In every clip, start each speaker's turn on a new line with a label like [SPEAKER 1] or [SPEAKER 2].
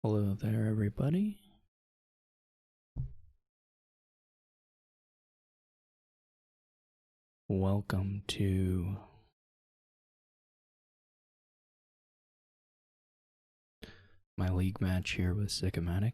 [SPEAKER 1] Hello there, everybody. Welcome to my league match here with Sicomatic.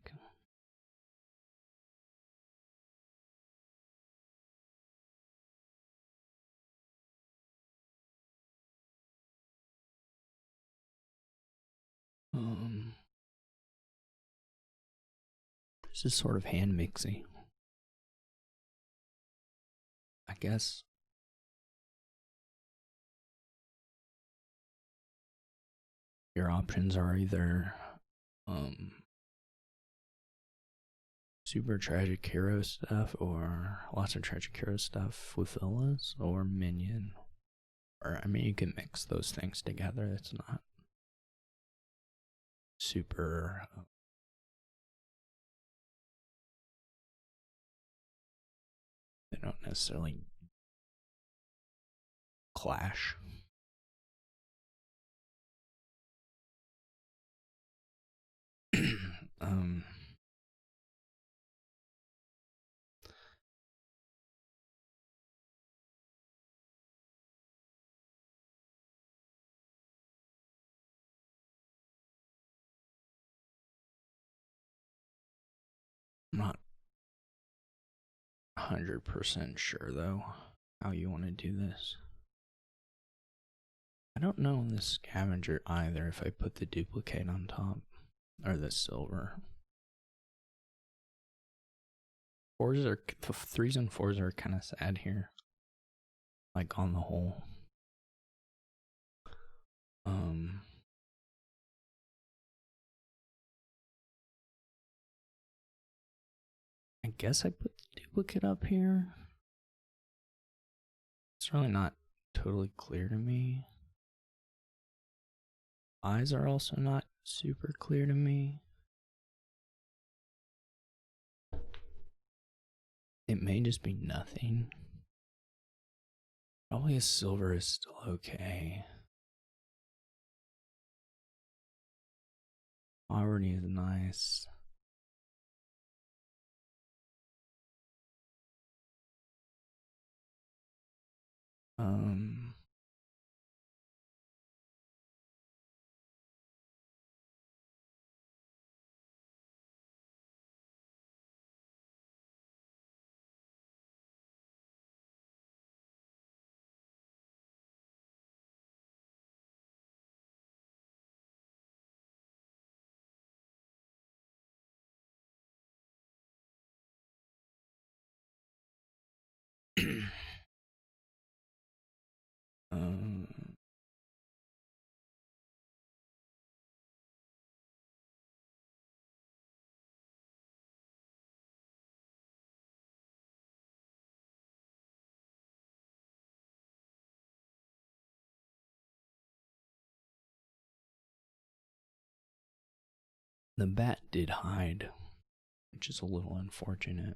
[SPEAKER 1] This is sort of hand mixy, I guess. Your options are either super tragic hero stuff or lots of tragic hero stuff with villas or minion. Or, I mean, you can mix those things together. It's not super they don't necessarily clash. um I'm not 100% sure though how you want to do this. I don't know in the scavenger either if I put the duplicate on top or the silver. Threes and fours are kind of sad here, like on the whole. I guess I put the duplicate up here. It's really not totally clear to me. Eyes are also not super clear to me. It may just be nothing. Probably a silver is still okay. Poverty is nice. The bat did hide, which is a little unfortunate.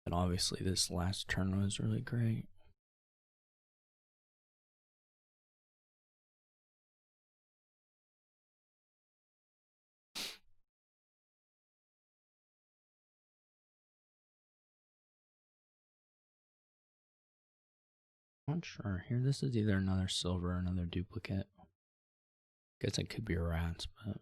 [SPEAKER 1] But obviously this last turn was really great. Not sure. Here, this is either another silver or another duplicate. Guess it could be a rats, but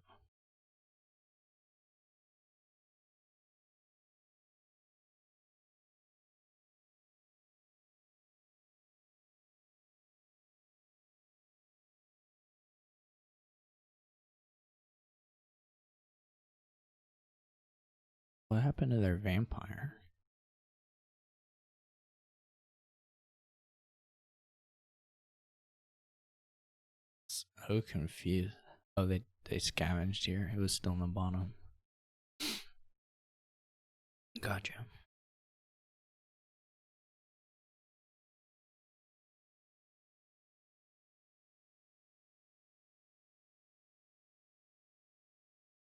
[SPEAKER 1] what happened to their vampire? So confused. Oh, they scavenged here. It was still in the bottom. Gotcha.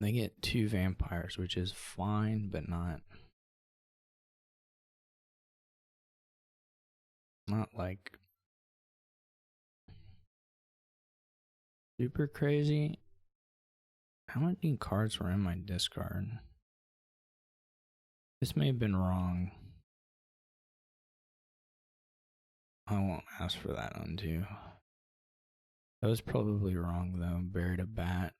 [SPEAKER 1] They get 2 vampires, which is fine, but not like Super crazy. How many cards were in my discard? This may have been wrong. I won't ask for that undo. That was probably wrong though. Buried a bat.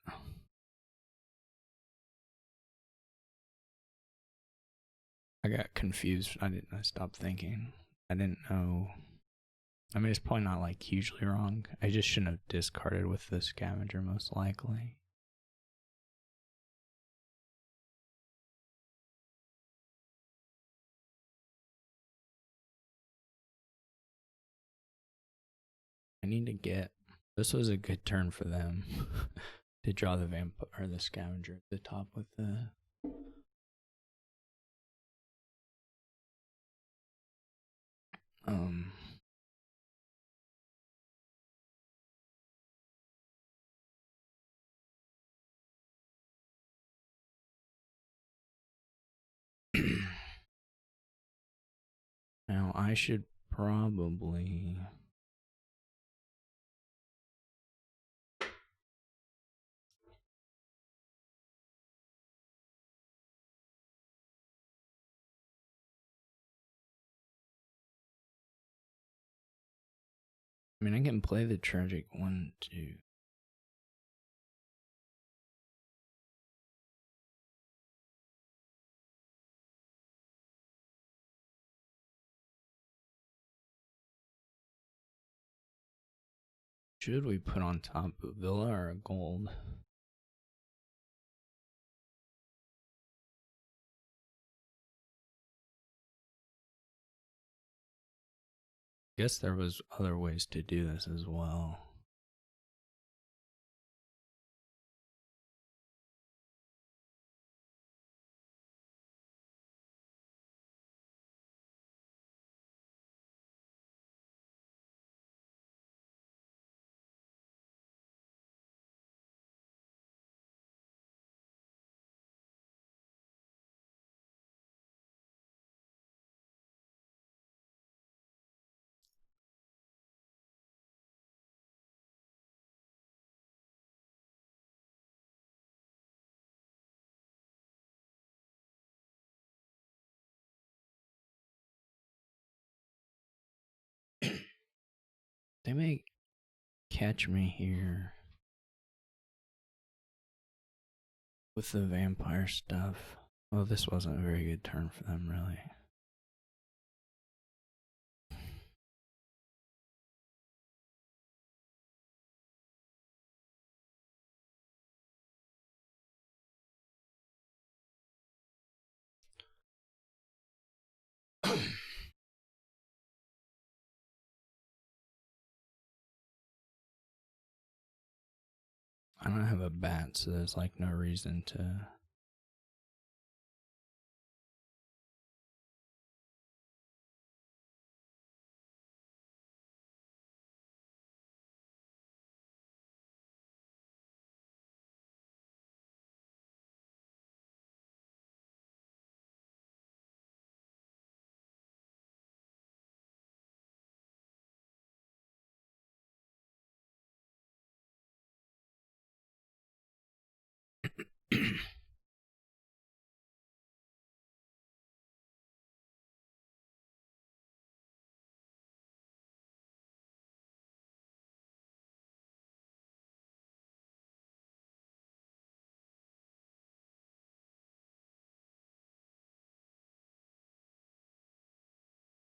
[SPEAKER 1] I got confused. I stopped thinking. I didn't know. I mean, it's probably not like hugely wrong. I just shouldn't have discarded with the scavenger, most likely. I need to get. This was a good turn for them to draw the vampire or the scavenger at the top with the. Now I should probably. I mean, I can play the tragic 1, 2. Should we put on top a villa or a gold? I guess there was other ways to do this as well. They may catch me here with the vampire stuff. Well, this wasn't a very good turn for them, really. I don't have a bat, so there's like no reason to.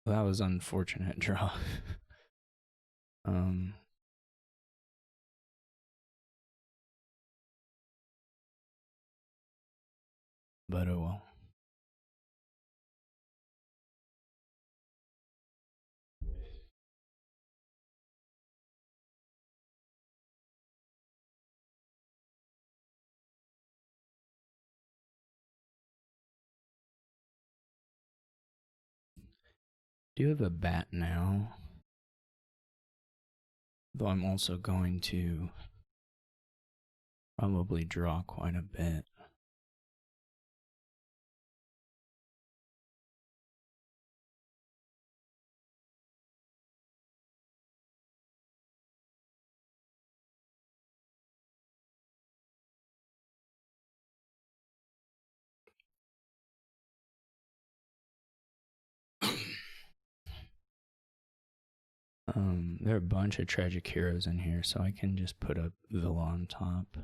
[SPEAKER 1] That was unfortunate draw. um, but oh well. Do you have a bat now? Though I'm also going to probably draw quite a bit. There are a bunch of tragic heroes in here, so I can just put a villa on top.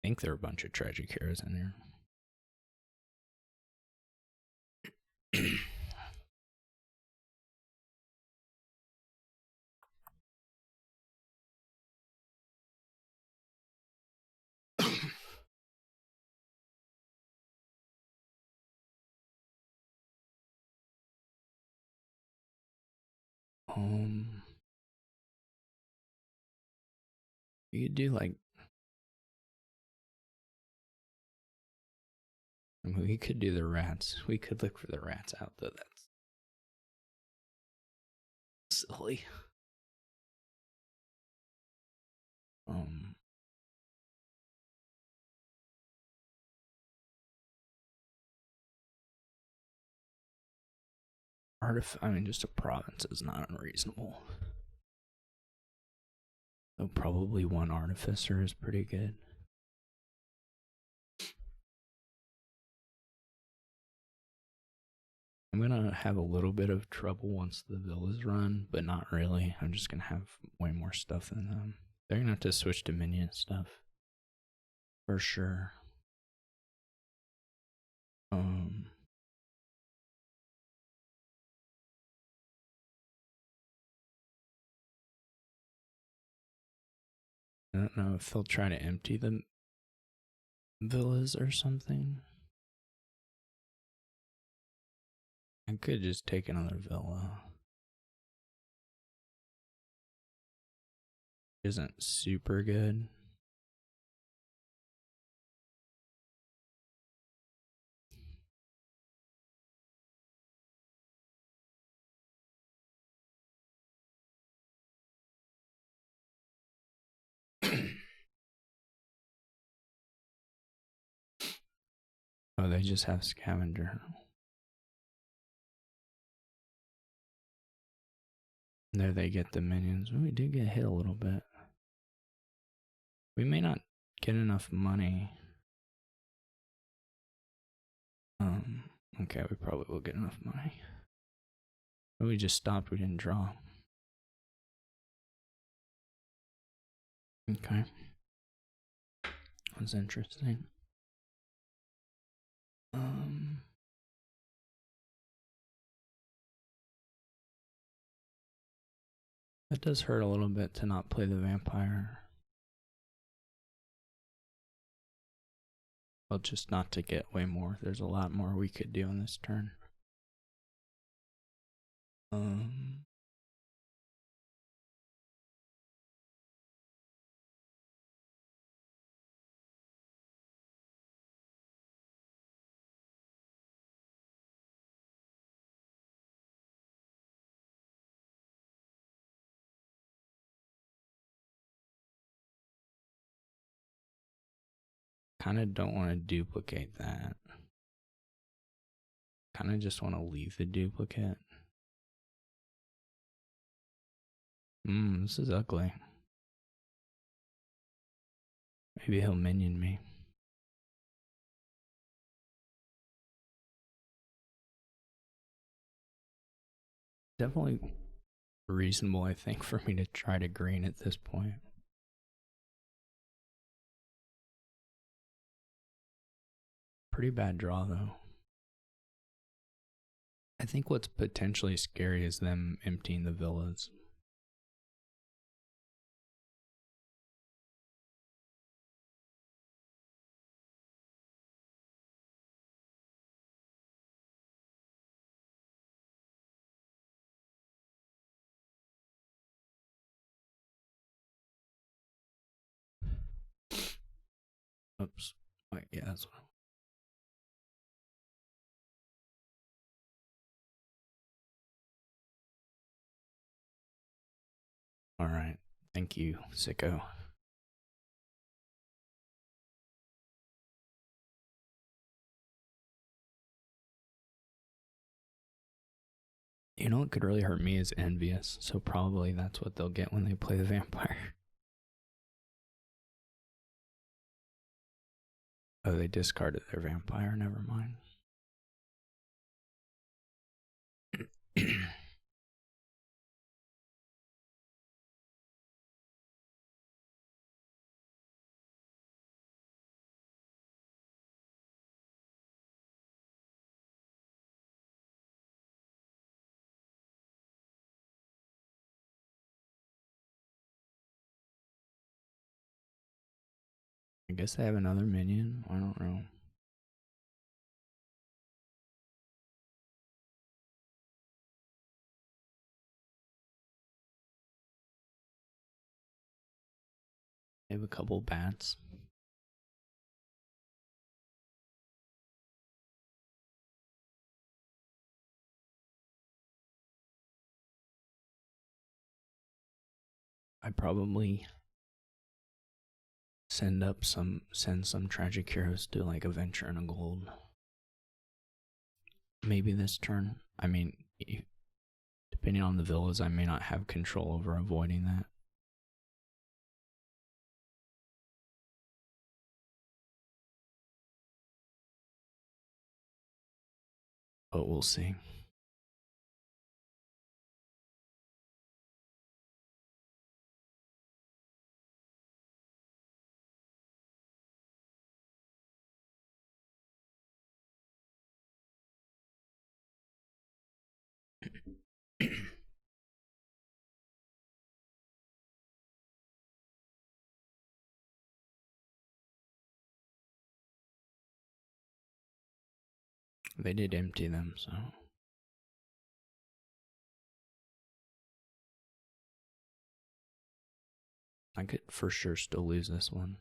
[SPEAKER 1] I think there are a bunch of tragic heroes in here. You could do like, I mean, we could do the rats. We could look for the rats out though. That's silly. I mean, just a province is not unreasonable. So probably one artificer is pretty good. I'm gonna have a little bit of trouble once the villas run, but not really. I'm just gonna have way more stuff than them. They're gonna have to switch to minion stuff. For sure. I don't know if they'll try to empty the villas or something. I could just take another villa. Isn't super good. Oh, they just have scavenger. There they get the minions. We did get hit a little bit. We may not get enough money. Okay, we probably will get enough money. But we just stopped, we didn't draw. Okay. That's interesting. That does hurt a little bit to not play the vampire. Well, just not to get way more. There's a lot more we could do on this turn. Kind of don't want to duplicate that. Kind of just want to leave the duplicate. This is ugly. Maybe he'll minion me. Definitely reasonable, I think, for me to try to green at this point. Pretty bad draw, though. I think what's potentially scary is them emptying the villas. Oops. Wait, yeah, that's what. Alright. Thank you, sicko. You know what could really hurt me is envious, so probably that's what they'll get when they play the vampire. Oh, they discarded their vampire. Never mind. I guess they have another minion. I don't know. They have a couple bats. I probably send some tragic heroes to like a venture and a gold. Maybe this turn. I mean, depending on the villas, I may not have control over avoiding that. But we'll see. They did empty them, so. I could for sure still lose this one.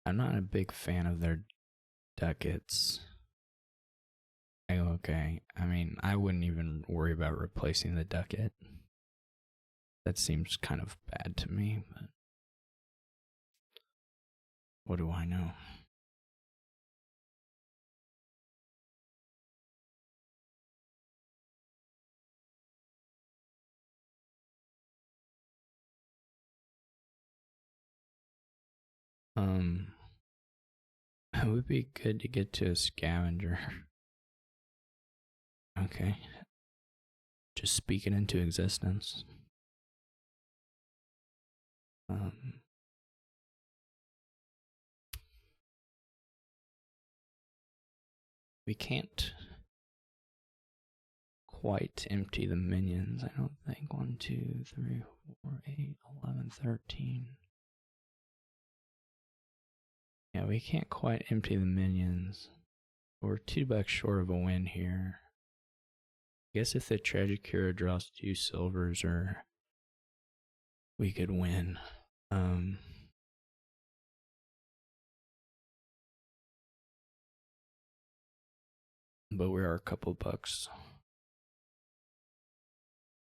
[SPEAKER 1] I'm not a big fan of their ducats. Okay, I mean, I wouldn't even worry about replacing the ducat. That seems kind of bad to me, but what do I know? It would be good to get to a scavenger. Okay. Just speak it into existence. We can't quite empty the minions, I don't think. 1, 2, 3, 4, 8, 11, 13. Yeah, we can't quite empty the minions. We're $2 short of a win here. I guess if the tragic hero draws 2 silvers, or we could win. But we are a couple bucks.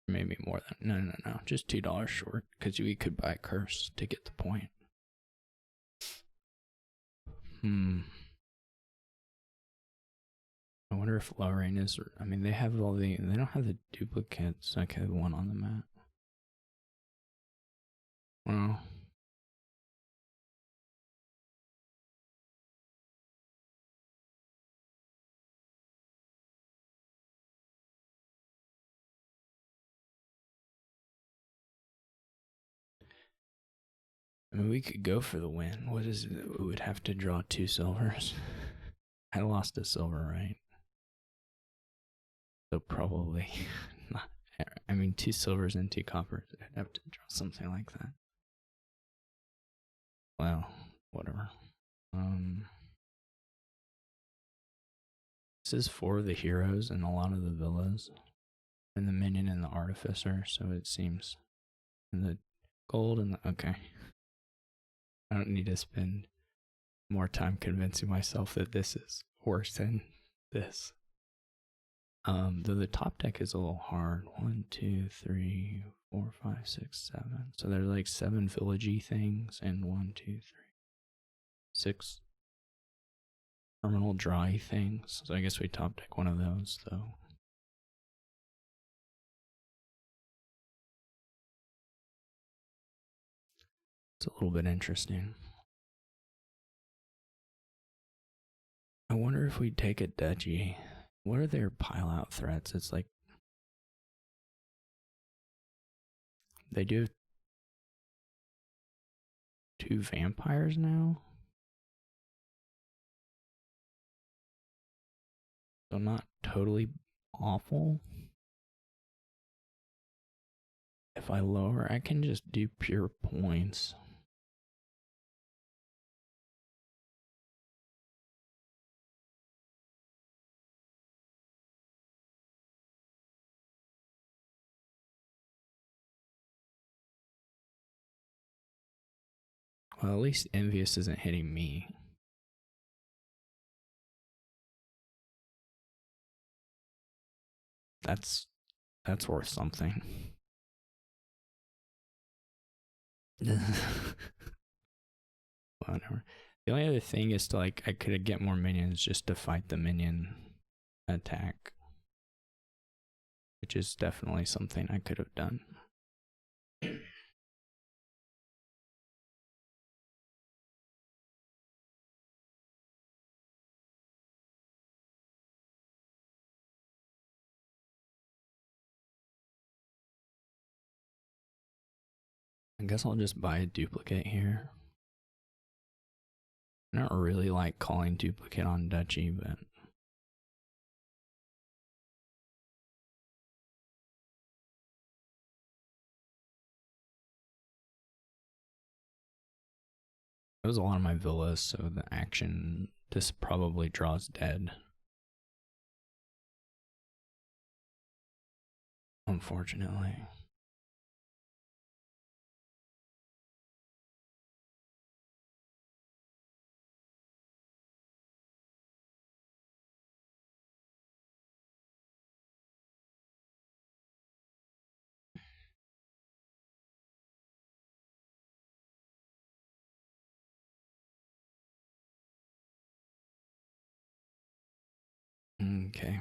[SPEAKER 1] Maybe more than no, just $2 short, because we could buy curse to get the point. I wonder if Lorraine is. I mean, they have all the. They don't have the duplicates. Okay, the one on the map. Well, I mean, we could go for the win. What is it? We would have to draw 2 silvers. I lost a silver, right? So probably not. I mean, 2 silvers and 2 coppers. I'd have to draw something like that. Well, whatever. This is for the heroes and a lot of the villas, and the minion and the artificer. So it seems, and the gold and the, okay. I don't need to spend more time convincing myself that this is worse than this. Though the top deck is a little hard. 1, 2, 3, 4, 5, 6, 7. So there's like 7 villagey things, and 1, 2, 3, 6 terminal dry things. So I guess we top deck one of those, though. It's a little bit interesting. I wonder if we take a Dutchie. What are their pile out threats? It's like they do 2 vampires now. So not totally awful. If I lower, I can just do pure points. Well, at least Envious isn't hitting me. That's worth something. Whatever. The only other thing is to like I could get more minions just to fight the minion attack, which is definitely something I could have done. I guess I'll just buy a duplicate here. I don't really like calling duplicate on Dutchie, but it was a lot of my villas, so the action, this probably draws dead. Unfortunately. Okay.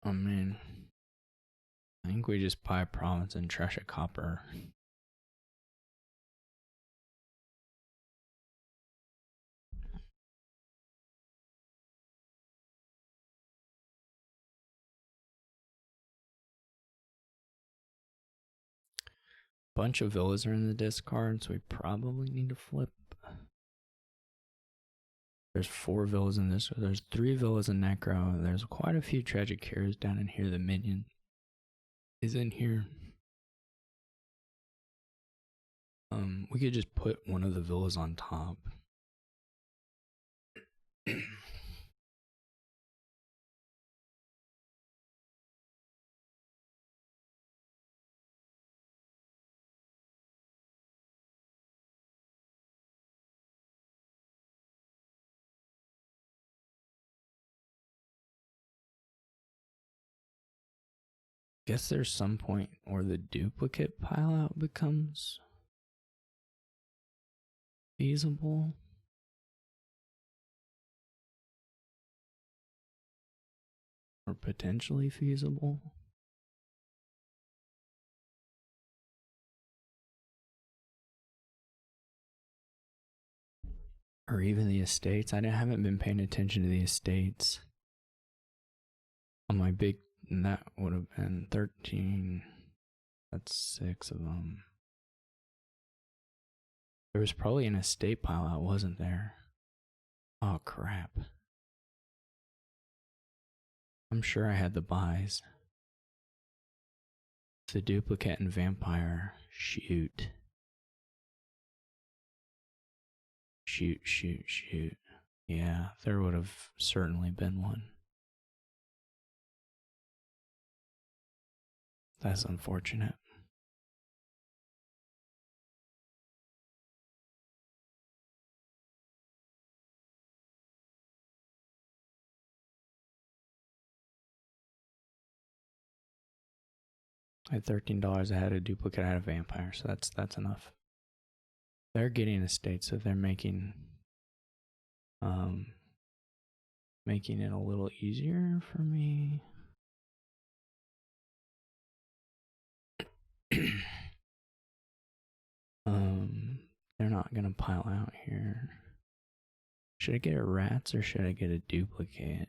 [SPEAKER 1] Oh man. I think we just buy a province and trash a copper. Bunch of villas are in the discard, so we probably need to flip. There's 4 villas in this. There's 3 villas in Necro. There's quite a few tragic heroes down in here. The minion is in here. We could just put one of the villas on top. Guess there's some point where the duplicate pile out becomes feasible. Or potentially feasible. Or even the estates. I haven't been paying attention to the estates. On my big, that would have been 13. That's 6 of them. There was probably an estate pile out, wasn't there? Oh crap. I'm sure I had the buys. The duplicate and vampire. Shoot. Shoot. Yeah, there would have certainly been one. That's unfortunate. I had $13. I had a duplicate, I had a vampire, so that's enough. They're getting estates, so they're making making it a little easier for me. They're not gonna pile out here. Should I get a rats or should I get a duplicate?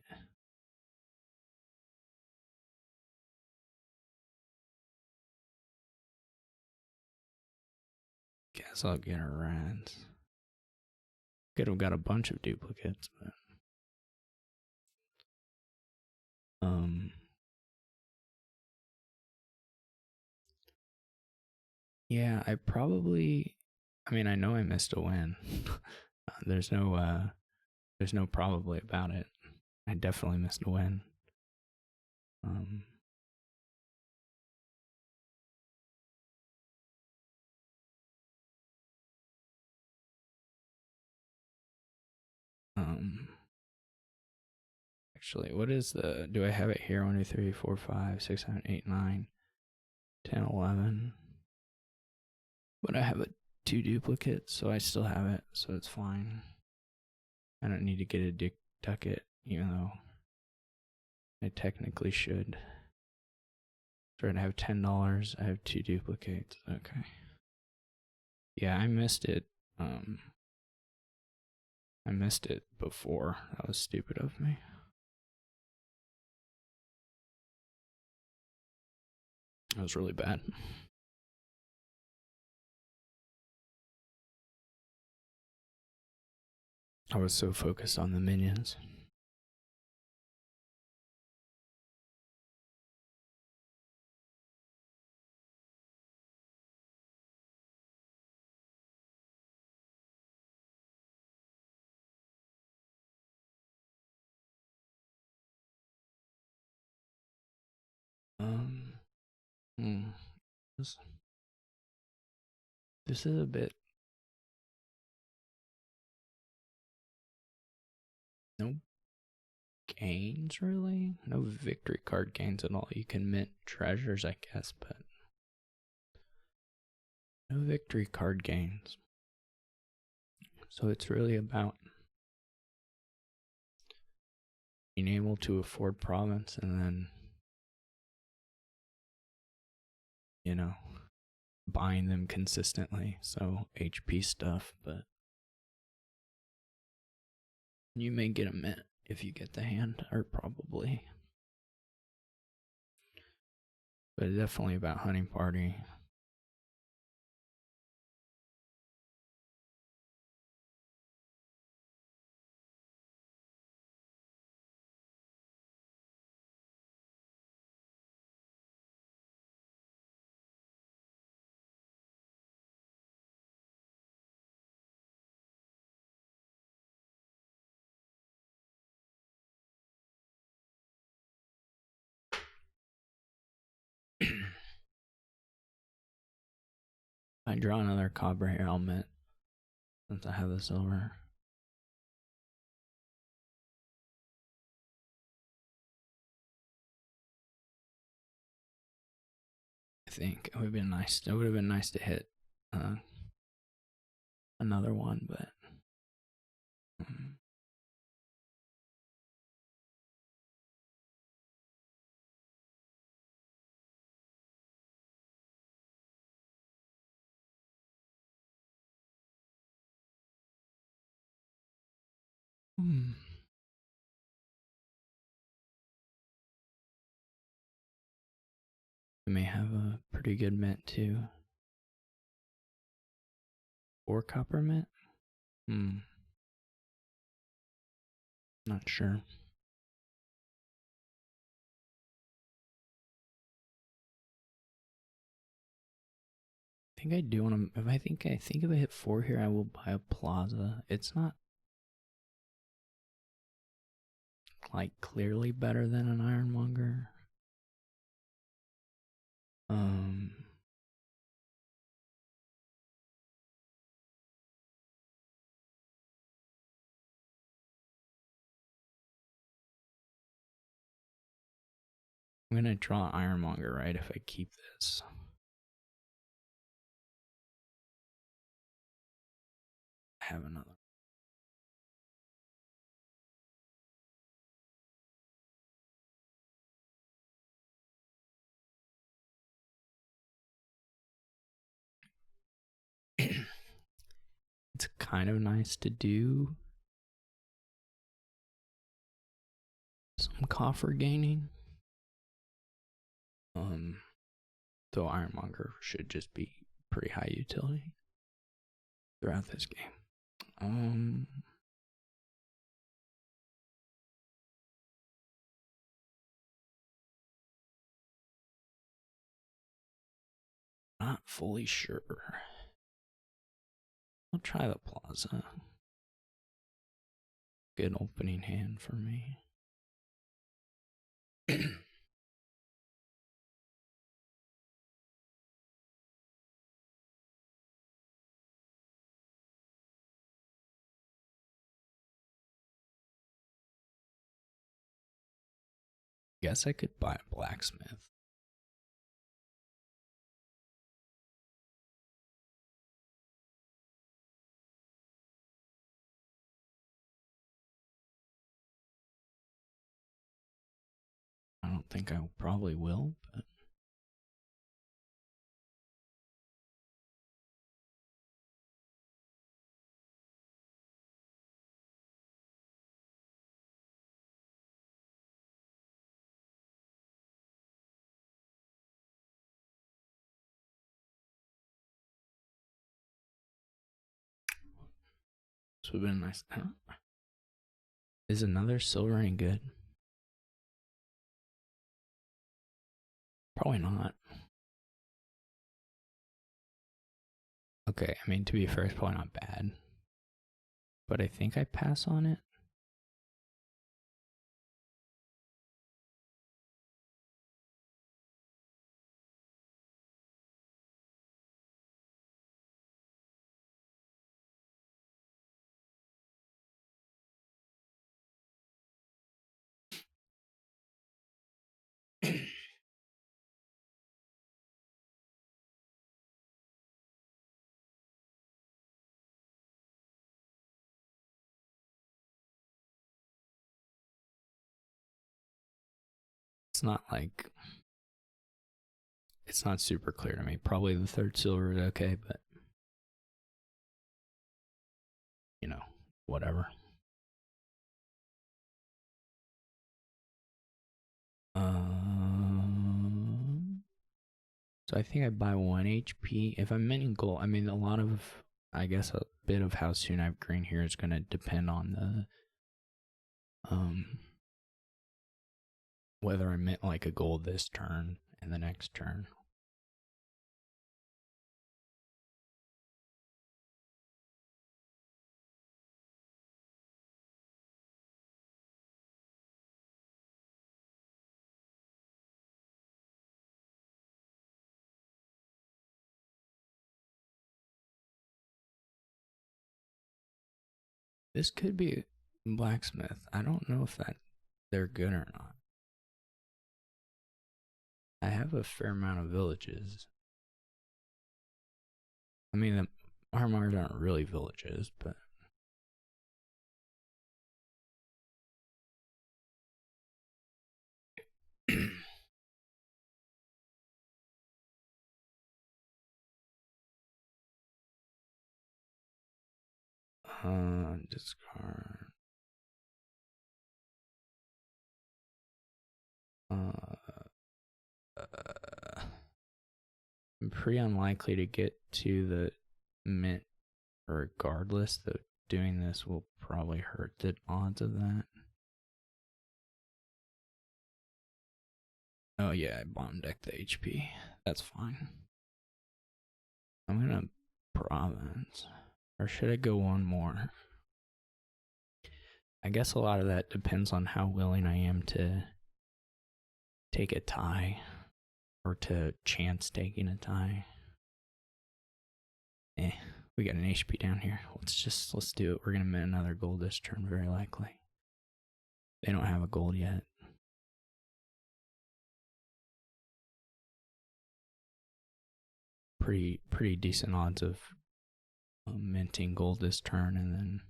[SPEAKER 1] Guess I'll get a rats. Could have got a bunch of duplicates, but yeah, I mean, I know I missed a win. There's no probably about it. I definitely missed a win. Actually, what is do I have it here? 1, 2, 3, 4, 5, 6, 7, 8, 9, 10, 11. But I have 2 duplicates, so I still have it, so it's fine. I don't need to get a ducat, even though I technically should. So I have $10. I have 2 duplicates. Okay. Yeah, I missed it. I missed it before. That was stupid of me. That was really bad. I was so focused on the minions. This is a bit. No gains, really? No victory card gains at all. You can mint treasures, I guess, but no victory card gains. So it's really about being able to afford province and then, you know, buying them consistently. So HP stuff, but you may get a mint if you get the hand, or probably. But it's definitely about hunting party. I draw another copper here, I'll mint. Since I have the silver. I think it would have been nice. It would have been nice to hit another one, but we may have a pretty good mint too. 4 copper mint? Not sure. I think I do want to. I think if I hit 4 here, I will buy a plaza. It's not like clearly better than an ironmonger. I'm gonna draw ironmonger, right? If I keep this. I have another. kind of nice to do some coffer gaining. Though Ironmonger should just be pretty high utility throughout this game. Not fully sure. I'll try the Plaza. Good opening hand for me. Guess I could buy a blacksmith. I don't think I probably will, but this would have been nice. Is another silver any good? Probably not. Okay, I mean, to be fair, it's probably not bad. But I think I pass on it. It's not like, it's not super clear to me. Probably the third silver is okay, but you know, whatever. So I think I buy 1 HP. If I'm minting gold, I mean, a lot of, I guess a bit of how soon I have green here is going to depend on the, whether I mint like a gold this turn and the next turn. This could be blacksmith. I don't know if they're good or not. I have a fair amount of villages. I mean, the Armars aren't really villages, but discard. I'm pretty unlikely to get to the mint regardless, though doing this will probably hurt the odds of that. Oh yeah, I bomb deck the HP. That's fine. I'm gonna province. Or should I go one more? I guess a lot of that depends on how willing I am to take a tie or to chance taking a tie. We got an HP down here. Let's do it. We're gonna mint another gold this turn, very likely. They don't have a gold yet. Pretty decent odds of minting gold this turn, and then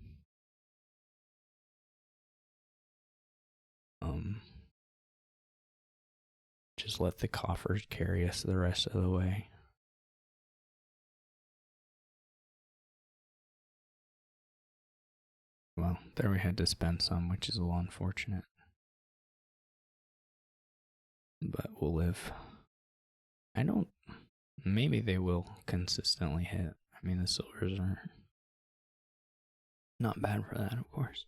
[SPEAKER 1] just let the coffers carry us the rest of the way. Well, there we had to spend some, which is a little unfortunate. But we'll live. I don't. Maybe they will consistently hit. I mean, the silvers are not bad for that, of course.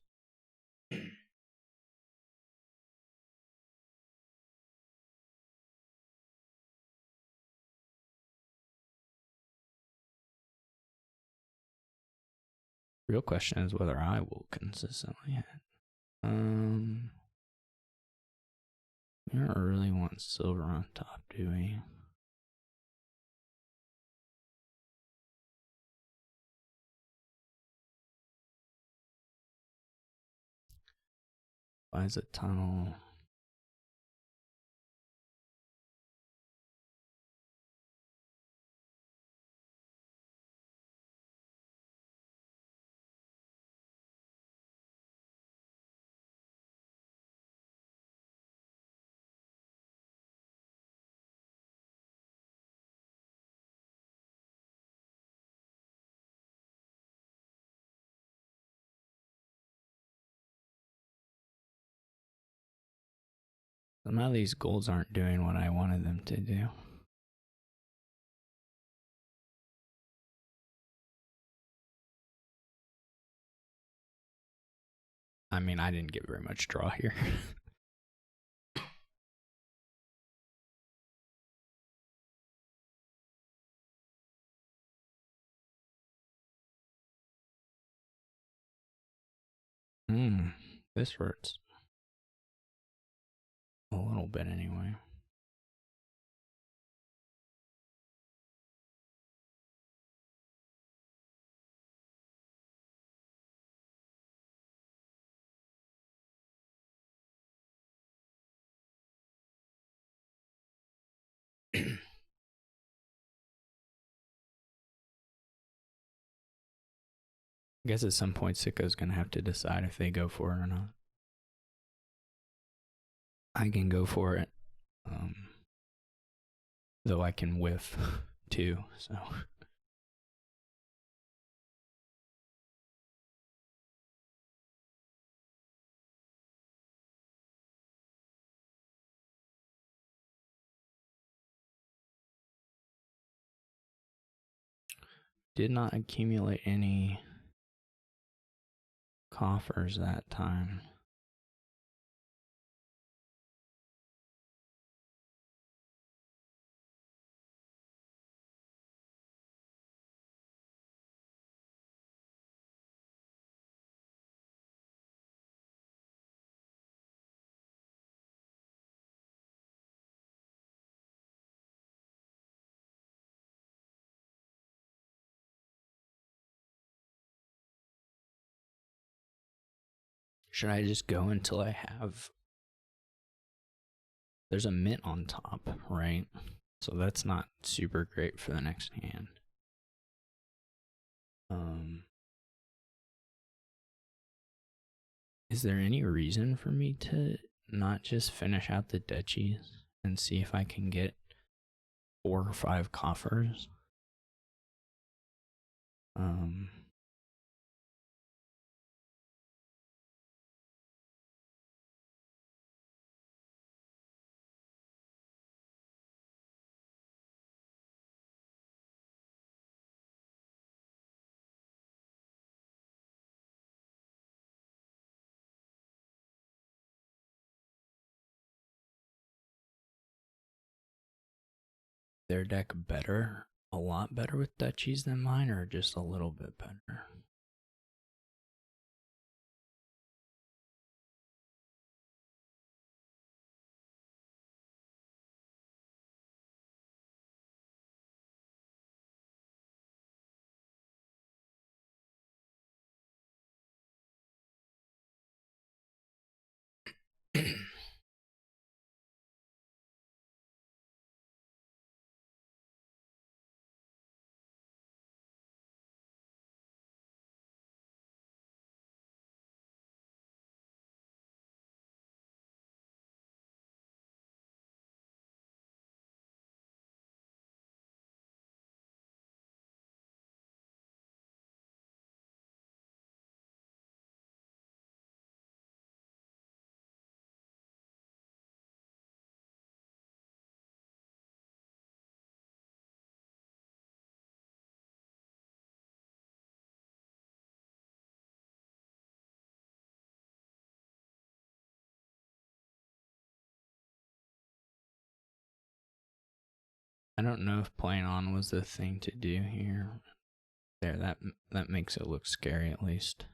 [SPEAKER 1] Real question is whether I will consistently hit. We don't really want silver on top, do we? Why is a tunnel? Some of these golds aren't doing what I wanted them to do. I mean, I didn't get very much draw here. This hurts. A little bit anyway. I guess at some point Sicko's gonna have to decide if they go for it or not. I can go for it. Though I can whiff too, so. Did not accumulate any coffers that time. Should I just go until I have... There's a mint on top, right? So that's not super great for the next hand. Is there any reason for me to not just finish out the duchies and see if I can get 4 or 5 coffers? Their deck better, a lot better with duchies than mine, or just a little bit better? I don't know if playing on was the thing to do here. There, that makes it look scary at least.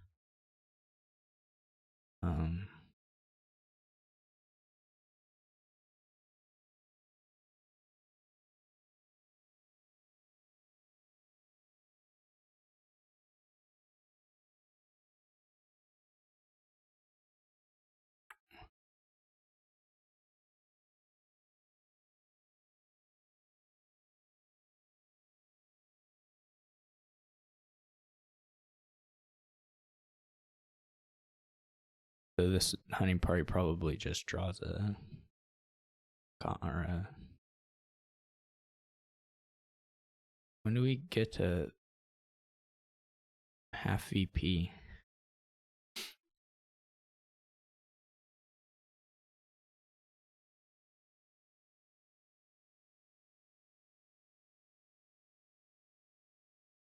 [SPEAKER 1] So this hunting party probably just draws a when do we get to half VP?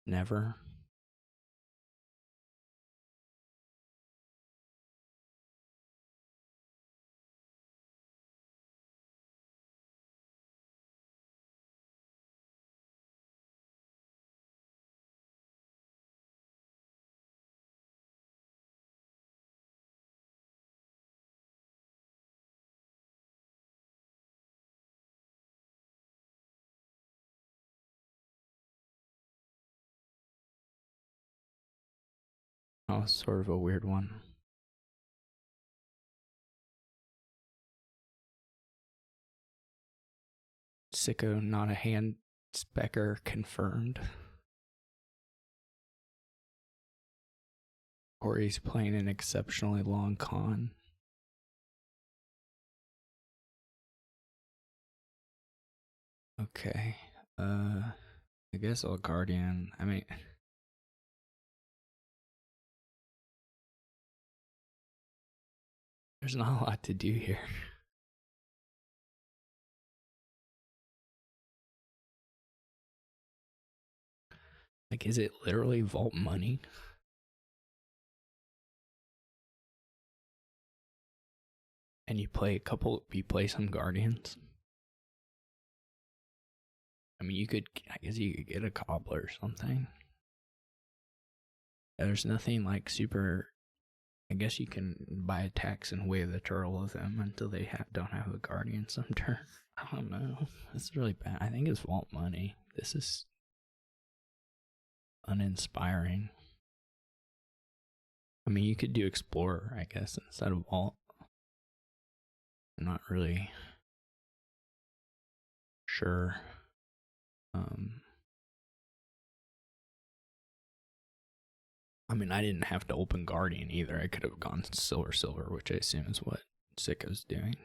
[SPEAKER 1] Never. Oh, sort of a weird one. Sicko, not a hand specker confirmed. Or he's playing an exceptionally long con. Okay. I guess I'll Guardian. I mean, there's not a lot to do here. Like, is it literally vault money? And you play some Guardians? I mean, I guess you could get a Cobbler or something. There's nothing like super. I guess you can buy attacks and wave the turtle with them until they don't have a Guardian some turn. I don't know. It's really bad. I think it's vault money. This is uninspiring. I mean, you could do Explorer, I guess, instead of vault. I'm not really sure. I mean, I didn't have to open Guardian either. I could have gone silver, which I assume is what Sicko's doing.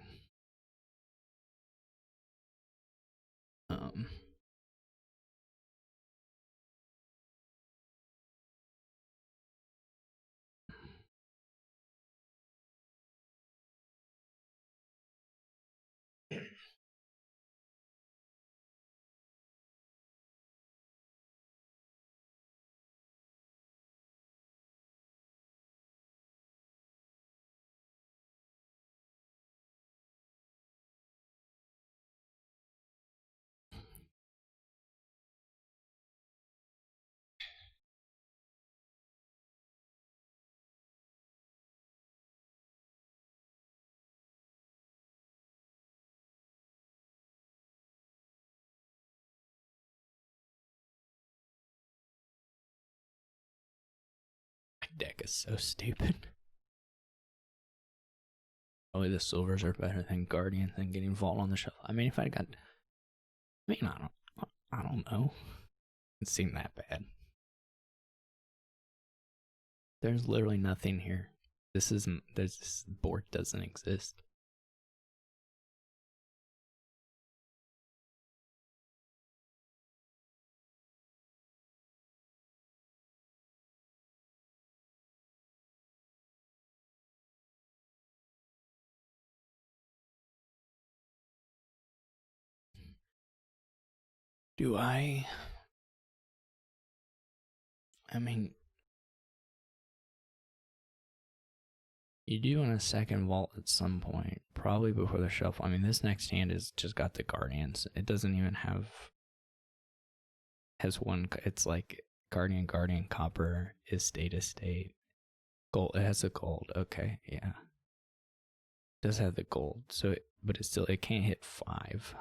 [SPEAKER 1] My deck is so stupid. Probably the silvers are better than Guardian than getting vault on the shelf. I mean, if I got, I mean, I don't know. It seemed that bad. There's literally nothing here. This board doesn't exist. I mean, you do want a second vault at some point, probably before the shuffle. I mean, this next hand has just got the Guardians. It doesn't even have has one. It's like Guardian, Copper, Estate. Gold. It has the gold. Okay, yeah. It does have the gold. So, but it can't hit 5.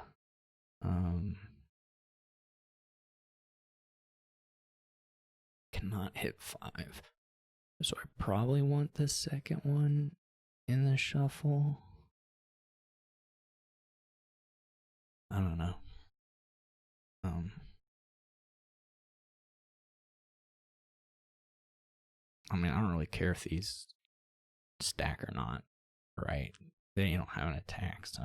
[SPEAKER 1] Cannot hit 5. So I probably want the second one in the shuffle. I don't know. I mean, I don't really care if these stack or not, right? They don't have an attack, so.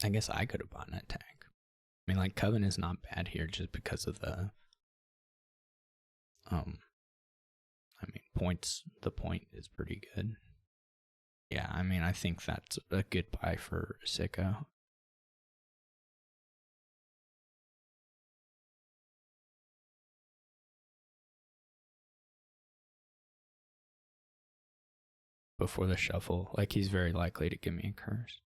[SPEAKER 1] I guess I could have bought an attack. I mean, like, Coven is not bad here just because of the, I mean, points. The point is pretty good. Yeah, I mean, I think that's a good buy for Sicko. Before the shuffle, like, he's very likely to give me a curse.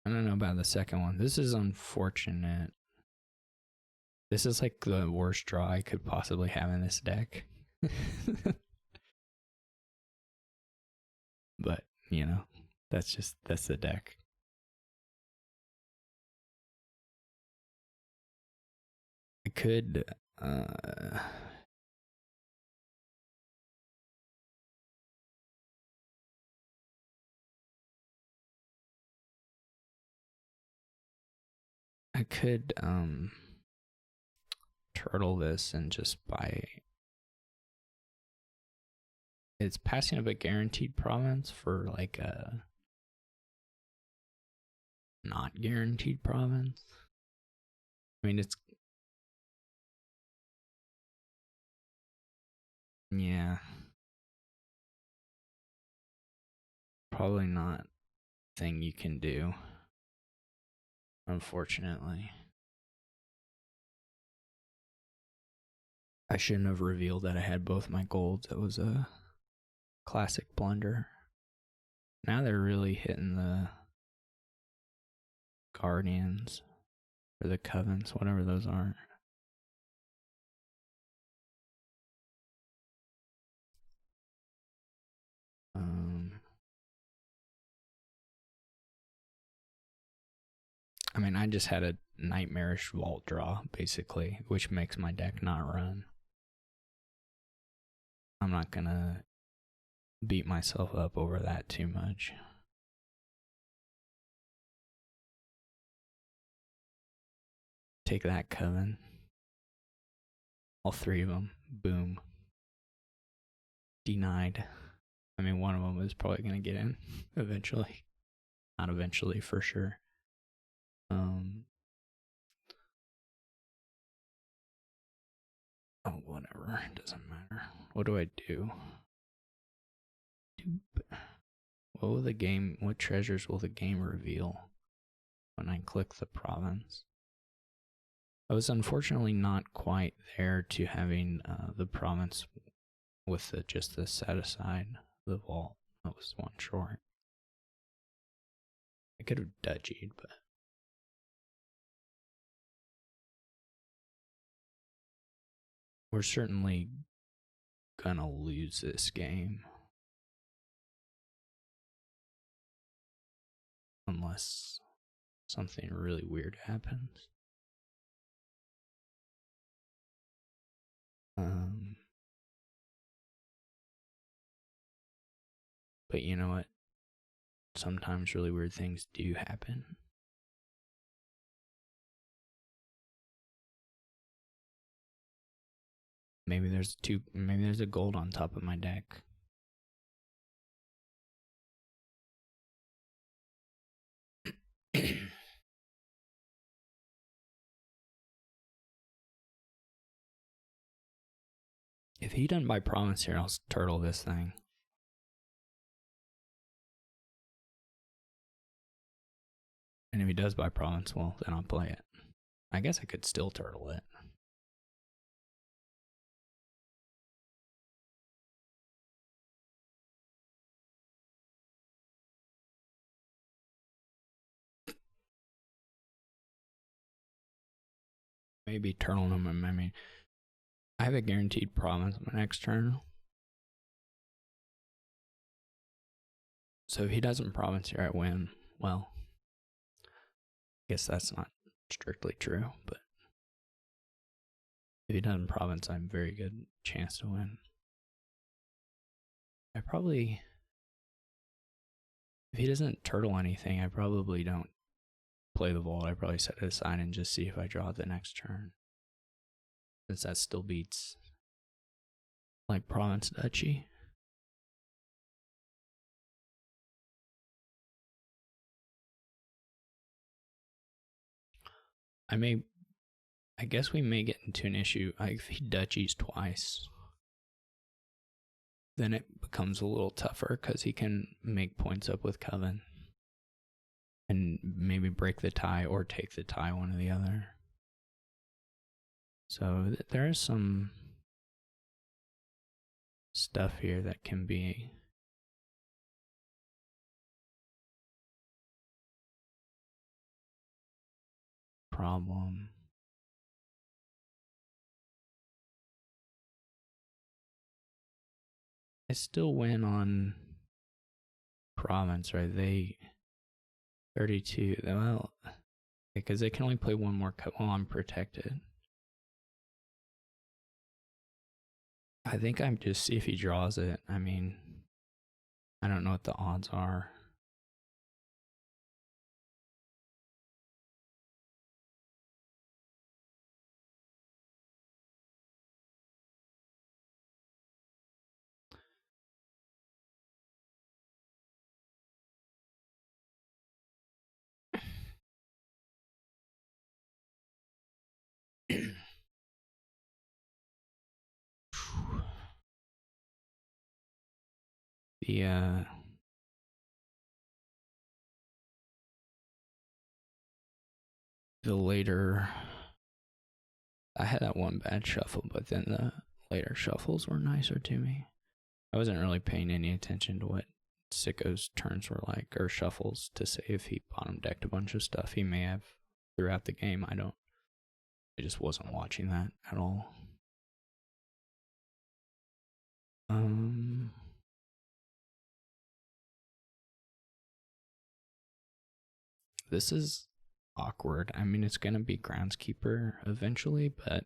[SPEAKER 1] I don't know about the second one. This is unfortunate. This is like the worst draw I could possibly have in this deck. But, you know, that's the deck. I could, turtle this and just buy. It's passing up a guaranteed province for like a not guaranteed province. I mean, it's, yeah, probably not a thing you can do, unfortunately. I shouldn't have revealed that I had both my golds. That was a classic blunder. Now they're really hitting the Guardians or the Covens, whatever those are. I mean, I just had a nightmarish vault draw, basically, which makes my deck not run. I'm not gonna beat myself up over that too much. Take that, Coven. All 3 of them. Boom. Denied. I mean, one of them is probably gonna get in eventually. Not eventually, for sure. Oh, whatever. It doesn't matter. What do I do? What treasures will the game reveal when I click the province? I was unfortunately not quite there to having the province with just the set aside, the vault. That was one short. I could have dudgied, but we're certainly gonna lose this game. Unless something really weird happens. But you know what? Sometimes really weird things do happen. Maybe there's a gold on top of my deck. If he doesn't buy province here, I'll turtle this thing. And if he does buy province, well, then I'll play it. I guess I could still turtle it. Maybe turtle him. I mean, I have a guaranteed province my next turn. So if he doesn't province here, I win. Well, I guess that's not strictly true, but if he doesn't province, I have a very good chance to win. I probably, if he doesn't turtle anything, I probably don't play the vault. I probably set it aside and just see if I draw it the next turn. Since that still beats like province duchy. I guess we may get into an issue. If he duchies twice, then it becomes a little tougher because he can make points up with Coven and maybe break the tie or take the tie, one or the other. So there is some stuff here that can be a problem. I still win on province, right? They 32. Well, because they can only play one more cut while I'm protected. I think I'm just see if he draws it. I mean, I don't know what the odds are. The later, I had that one bad shuffle, but then the later shuffles were nicer to me. I wasn't really paying any attention to what Sicko's turns were like, or shuffles, to say if he bottom decked a bunch of stuff. He may have throughout the game. I just wasn't watching that at all. This is awkward. I mean, it's gonna be groundskeeper eventually, but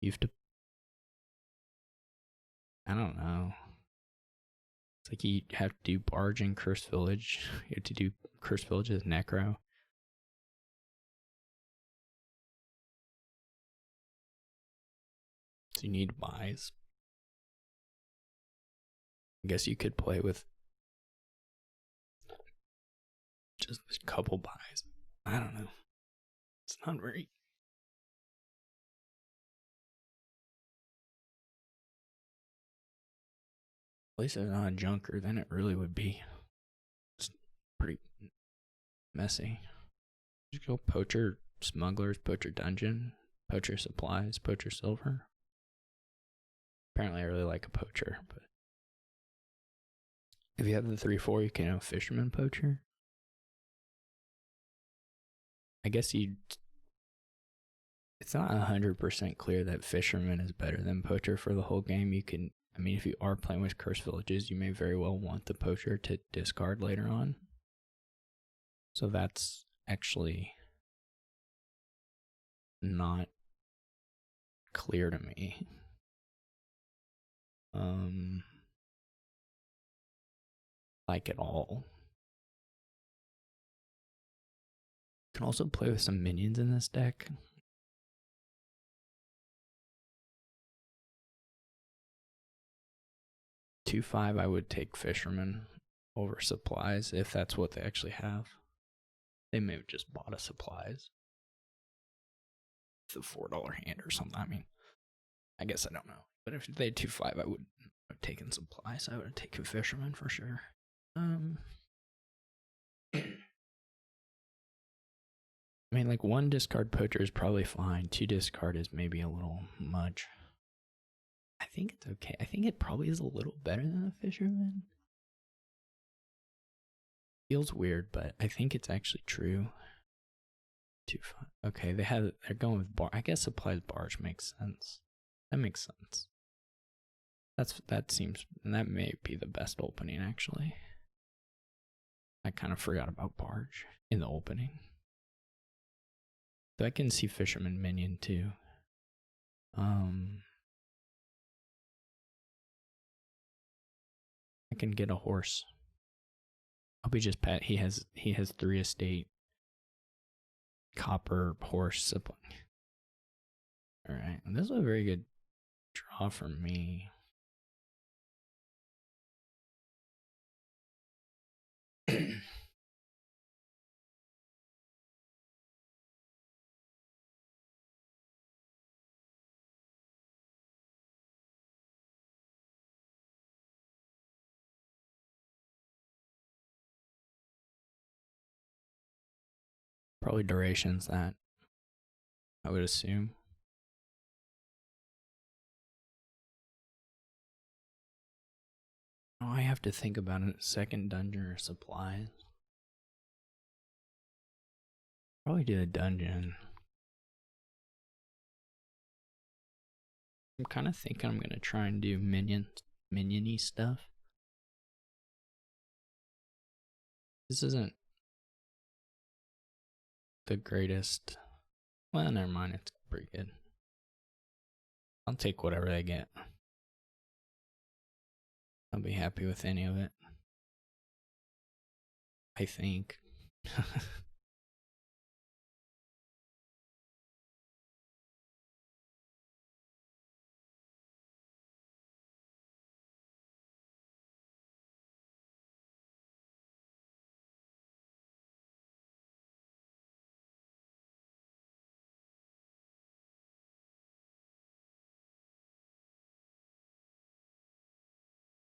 [SPEAKER 1] you have to, I don't know. It's like you have to do barge and Curse Village. You have to do Curse Village as Necro. So you need buys. I guess you could play with just a couple buys. I don't know. It's not very. At least it's not a junker, then it really would be just pretty messy. Just go poacher smugglers, poacher dungeon, poacher supplies, poacher silver. Apparently I really like a poacher, but if you have the 3-4, you can have fisherman poacher. I guess it's not 100% clear that fisherman is better than poacher for the whole game. You can, I mean, if you are playing with Cursed Villages, you may very well want the poacher to discard later on. So that's actually not clear to me. Like at all. You can also play with some minions in this deck. 2-5, I would take fisherman over supplies if that's what they actually have. They may have just bought a supplies. It's a $4 hand or something. I mean, I guess I don't know. But if they had 2-5, I would have taken supplies. I would have taken fisherman for sure. I mean, like, 1 discard poacher is probably fine. 2 discard is maybe a little much. I think it's okay. I think it probably is a little better than the fisherman. Feels weird, but I think it's actually true. 2 5. Okay, they're going with bar. I guess supplies barge makes sense. That makes sense. That may be the best opening actually. I kind of forgot about barge in the opening. So I can see fisherman minion too. I can get a horse. Hope he just pet. He has 3 estate. Copper horse supply. All right, this is a very good draw for me. Probably durations that I would assume. Oh, I have to think about it. Second dungeon or supplies. Probably do a dungeon. I'm kind of thinking I'm gonna try and do minion-y stuff. This isn't the greatest. Well, never mind. It's pretty good. I'll take whatever I get. I'll be happy with any of it. I think.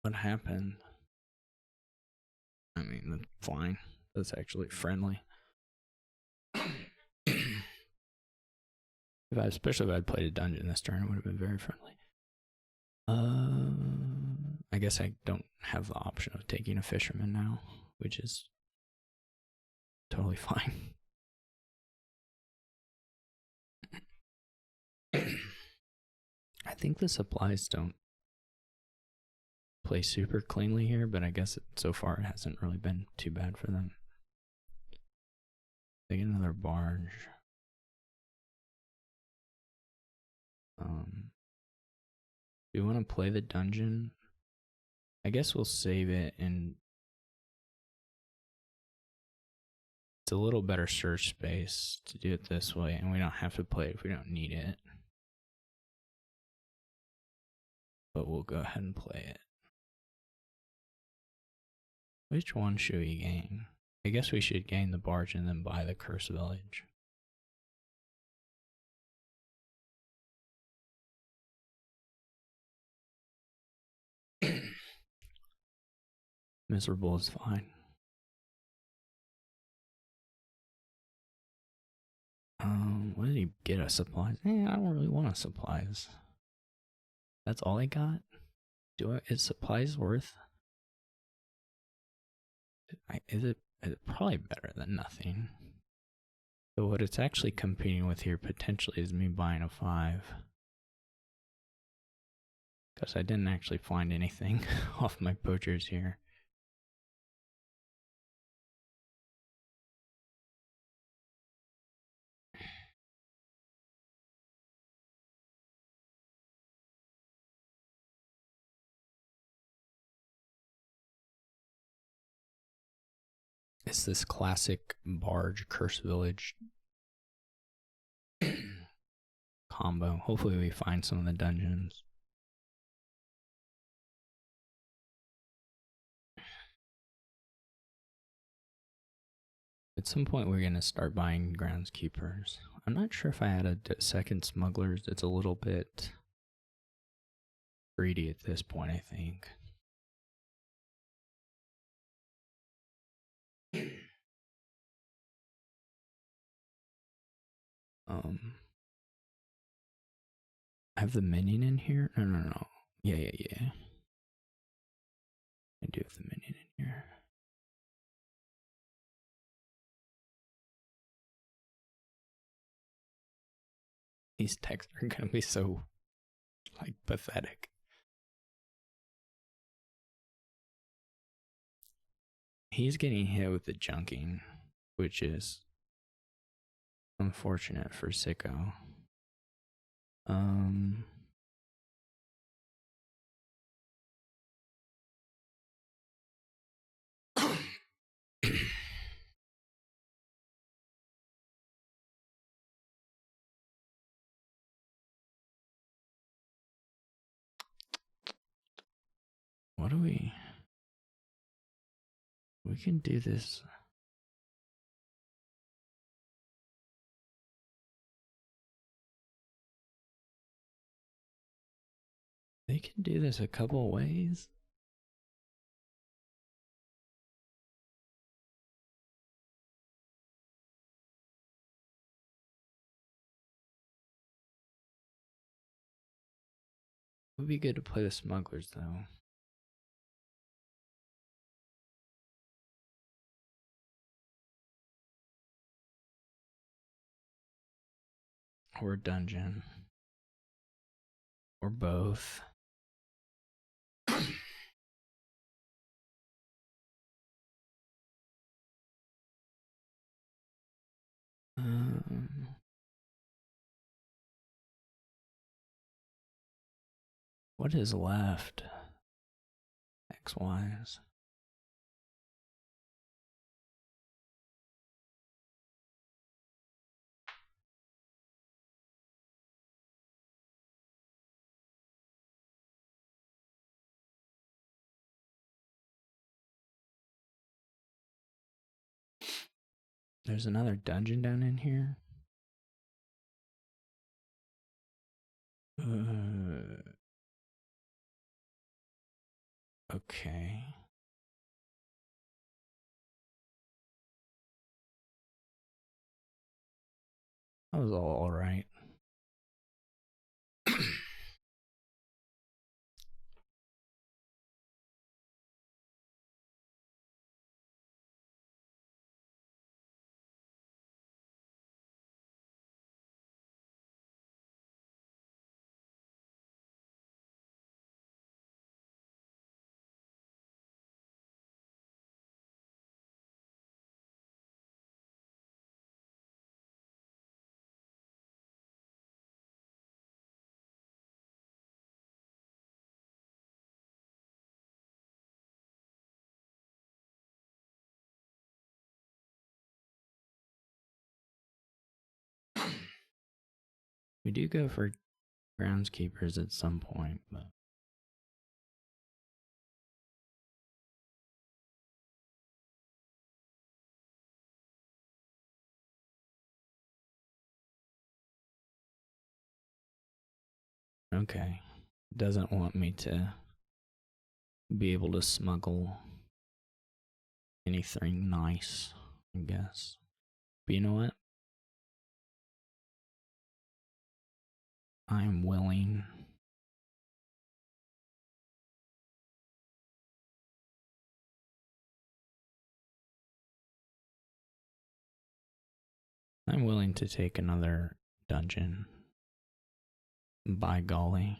[SPEAKER 1] What happened? I mean, that's fine. That's actually friendly. Especially if I'd played a dungeon this turn, it would have been very friendly. I guess I don't have the option of taking a fisherman now, which is totally fine. I think the supplies don't play super cleanly here, but I guess so far it hasn't really been too bad for them. They get another barge. Do you want to play the dungeon? I guess we'll save it, and it's a little better search space to do it this way, and we don't have to play it if we don't need it. But we'll go ahead and play it. Which one should we gain? I guess we should gain the barge and then buy the Curse Village. Miserable is fine. What did he get us? Supplies? I don't really want us supplies. That's all I got? Is supplies worth? Is it probably better than nothing? So what it's actually competing with here potentially is me buying a 5. Because I didn't actually find anything off my poachers here. It's this classic barge Curse Village combo. Hopefully we find some of the dungeons. At some point we're going to start buying groundskeepers. I'm not sure if I had a second smugglers. It's a little bit greedy at this point, I think. I have the minion in here? No. Yeah. I do have the minion in here. These texts are gonna be so, like, pathetic. He's getting hit with the junking, which is unfortunate for Sicko. What do we can do this. They can do this a couple ways. It would be good to play the smugglers, though. Or dungeon. Or both. What is left? X-Y's. There's another dungeon down in here. Okay. That was all right. We do go for groundskeepers at some point, but okay. Doesn't want me to be able to smuggle anything nice, I guess. But you know what? I'm willing. I'm willing to take another dungeon. By golly.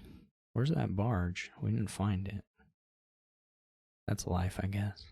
[SPEAKER 1] Where's that barge? We didn't find it. That's life, I guess.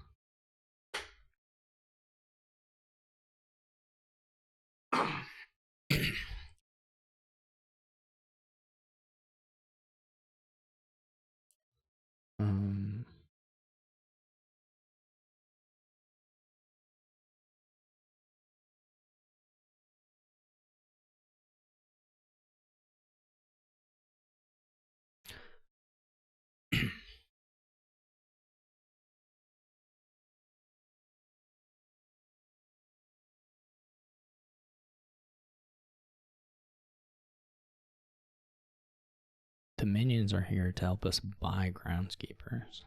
[SPEAKER 1] The minions are here to help us buy groundskeepers.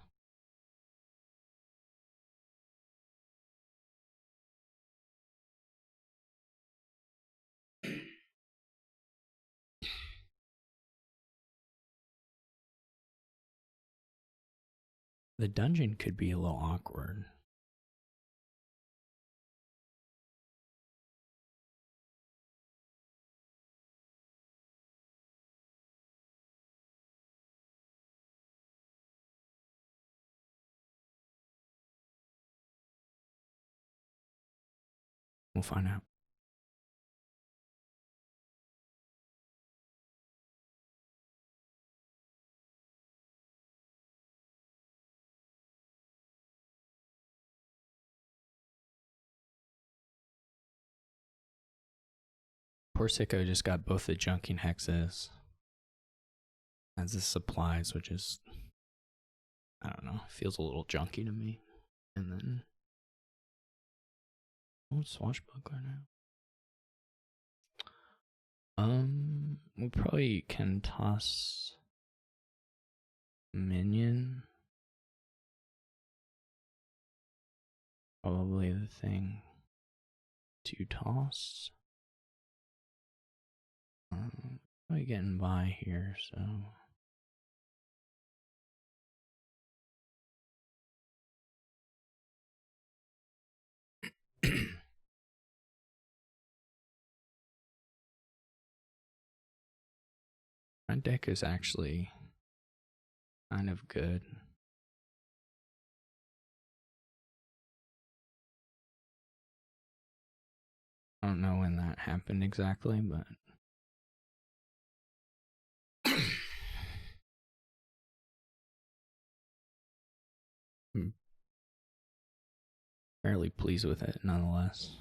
[SPEAKER 1] The dungeon could be a little awkward. We'll find out. Poor Sicko just got both the junking hexes as the supplies, which is, I don't know, feels a little junky to me. And then, oh, swashbuckler now. We probably can toss minion. Probably the thing to toss. Probably getting by here, so. My deck is actually kind of good. I don't know when that happened exactly, but I'm fairly pleased with it nonetheless.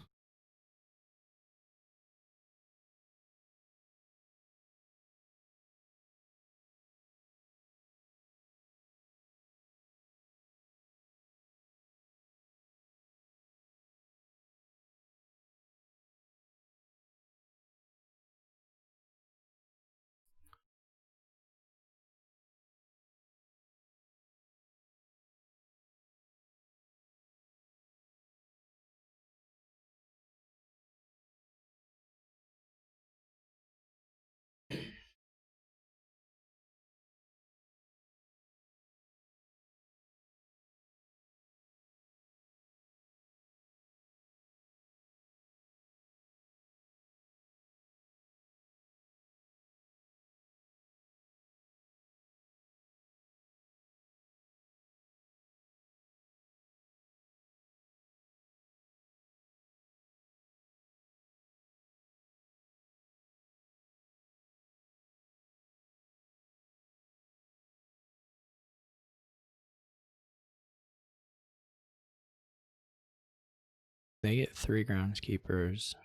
[SPEAKER 1] They get 3 groundskeepers.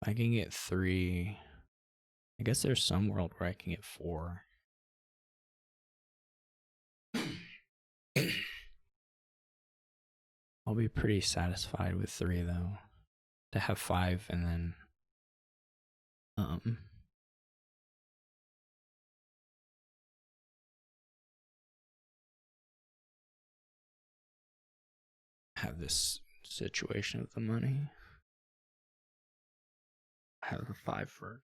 [SPEAKER 1] I can get 3. I guess there's some world where I can get 4. I'll be pretty satisfied with 3 though. To have 5 and then have this situation of the money. Have the 5 first.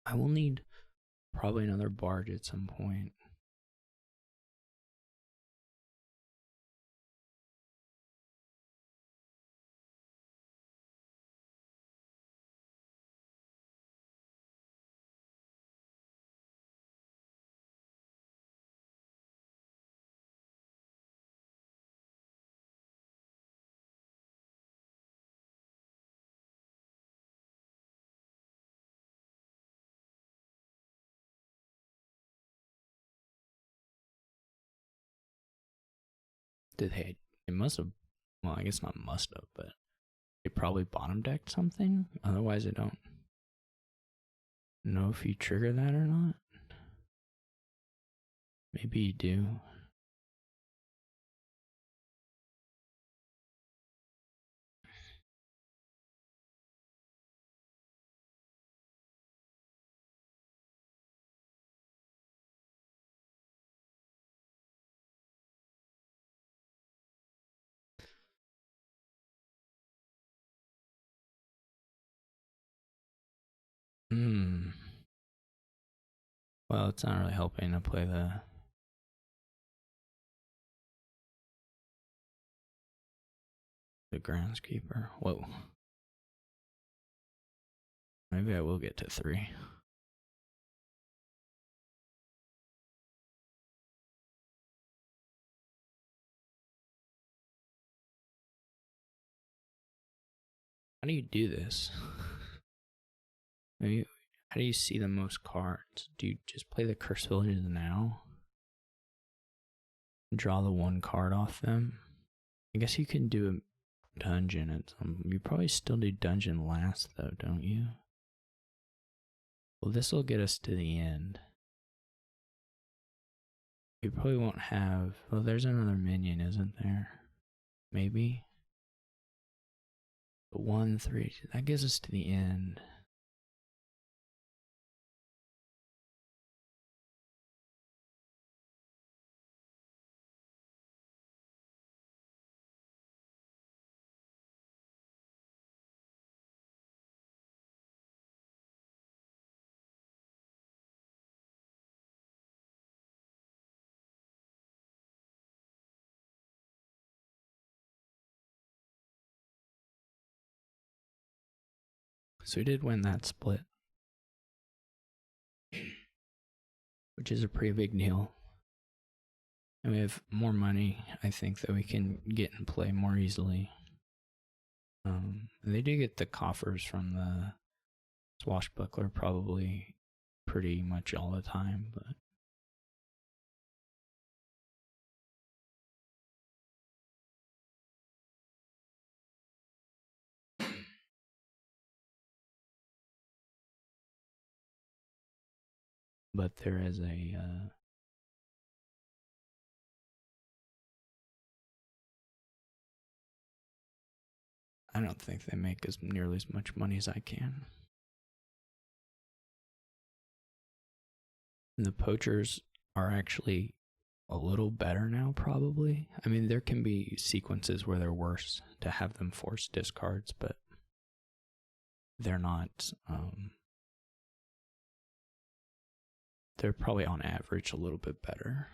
[SPEAKER 1] I will need probably another barge at some point. Did they? It must have. Well, I guess not must have, but they probably bottom decked something. Otherwise, I don't know if you trigger that or not. Maybe you do. Well, it's not really helping to play the groundskeeper. Whoa. Maybe I will get to 3. How do you do this? Maybe, how do you see the most cards? Do you just play the Curse Villages now? Draw the 1 card off them? I guess you can do a dungeon at some. You probably still do dungeon last though, don't you? Well, this will get us to the end. We probably won't have. Well, there's another minion, isn't there? Maybe. But 1, 3. That gets us to the end. So we did win that split, which is a pretty big deal. And we have more money, I think, that we can get and play more easily. They do get the coffers from the Swashbuckler probably pretty much all the time, but there is a I don't think they make as nearly as much money as I can. And the poachers are actually a little better now, probably. I mean, there can be sequences where they're worse to have them force discards, but they're not. They're probably on average a little bit better.